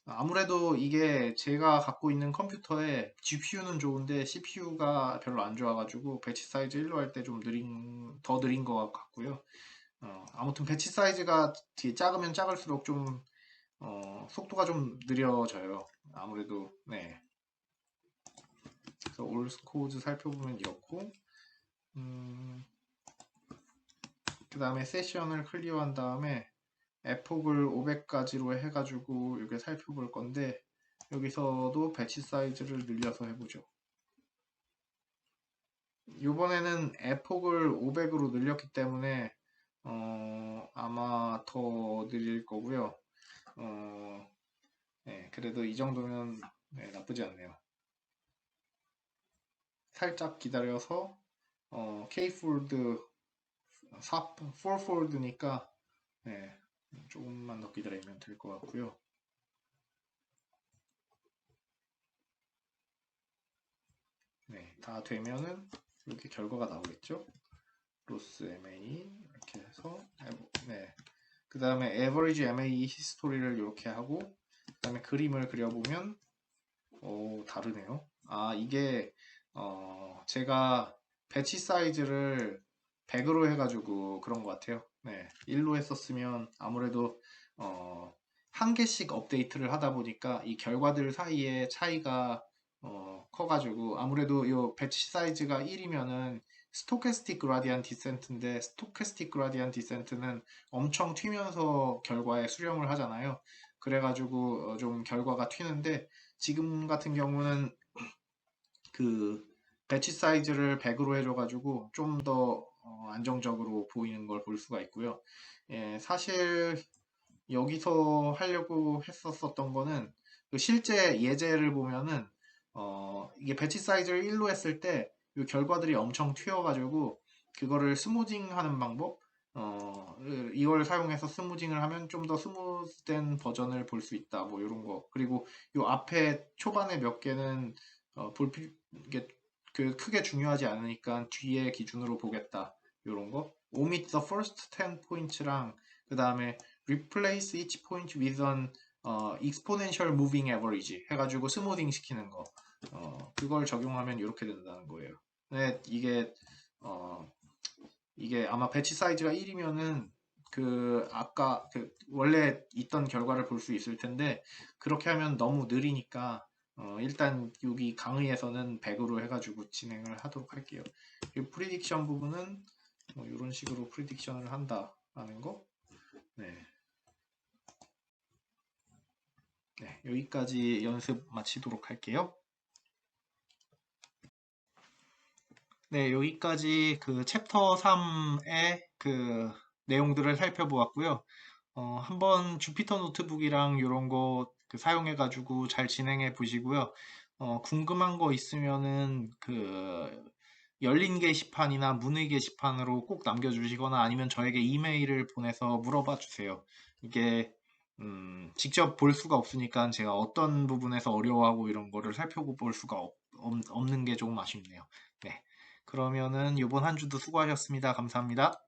아무래도 이게 제가 갖고 있는 컴퓨터에 GPU는 좋은데 CPU가 별로 안 좋아가지고 배치 사이즈 1로 할 때 좀 더 느린 것 같고요. 아무튼 배치 사이즈가 뒤에 작으면 작을수록 좀 속도가 좀 느려져요. 아무래도 네. 그래서 올 코드 살펴보면 이렇고 그 다음에 세션을 클리어한 다음에 에폭을 500까지로 해가지고 이렇게 살펴볼 건데 여기서도 배치 사이즈를 늘려서 해보죠. 이번에는 에폭을 500으로 늘렸기 때문에 아마 더 늘릴 거고요. 네, 그래도 이 정도면 네, 나쁘지 않네요. 살짝 기다려서 K폴드 4폴드니까 네, 조금만 더 기다리면 될 것 같고요. 네, 다 되면은 이렇게 결과가 나오겠죠. 로스 MA 이렇게 해서 네. 그 다음에 에버리지 MA 히스토리를 이렇게 하고 그 다음에 그림을 그려보면 다르네요. 아 이게 제가 배치 사이즈를 100으로 해가지고 그런 것 같아요. 네, 1로 했었으면 아무래도 한 개씩 업데이트를 하다 보니까 이 결과들 사이에 차이가 커가지고 아무래도 이 배치 사이즈가 1이면은 스토캐스틱 그라디안 디센트인데 스토캐스틱 그라디안 디센트는 엄청 튀면서 결과에 수렴을 하잖아요. 그래가지고 좀 결과가 튀는데 지금 같은 경우는 그 배치 사이즈를 100으로 해줘가지고 좀 더 안정적으로 보이는 걸 볼 수가 있고요. 예, 사실 여기서 하려고 했었던 거는 그 실제 예제를 보면은 이게 배치 사이즈를 1로 했을 때 이 결과들이 엄청 튀어가지고 그거를 스무징 하는 방법 이걸 사용해서 스무징을 하면 좀 더 스무스된 버전을 볼 수 있다 뭐 이런 거 그리고 요 앞에 초반에 몇 개는 이게 그 크게 중요하지 않으니까 뒤에 기준으로 보겠다 이런 거 omit the first 10 points랑 그 다음에 replace each point with an exponential moving average 해가지고 스무딩 시키는 거 그걸 적용하면 이렇게 된다는 거예요. 네, 이게 아마 배치 사이즈가 1이면은 그 아까 그 원래 있던 결과를 볼 수 있을 텐데 그렇게 하면 너무 느리니까 일단 여기 강의에서는 100으로 해가지고 진행을 하도록 할게요. 이 프리딕션 부분은 뭐 이런 식으로 프리딕션을 한다라는 거. 네. 네, 여기까지 연습 마치도록 할게요. 네, 여기까지 그 챕터 3의 그 내용들을 살펴보았고요. 한번 주피터 노트북이랑 이런 거 그 사용해가지고 잘 진행해 보시고요. 궁금한 거 있으면은 그 열린 게시판이나 문의 게시판으로 꼭 남겨주시거나 아니면 저에게 이메일을 보내서 물어봐 주세요. 이게 직접 볼 수가 없으니까 제가 어떤 부분에서 어려워하고 이런 거를 살펴볼 수가 없는 게 조금 아쉽네요. 네. 그러면은 이번 한 주도 수고하셨습니다. 감사합니다.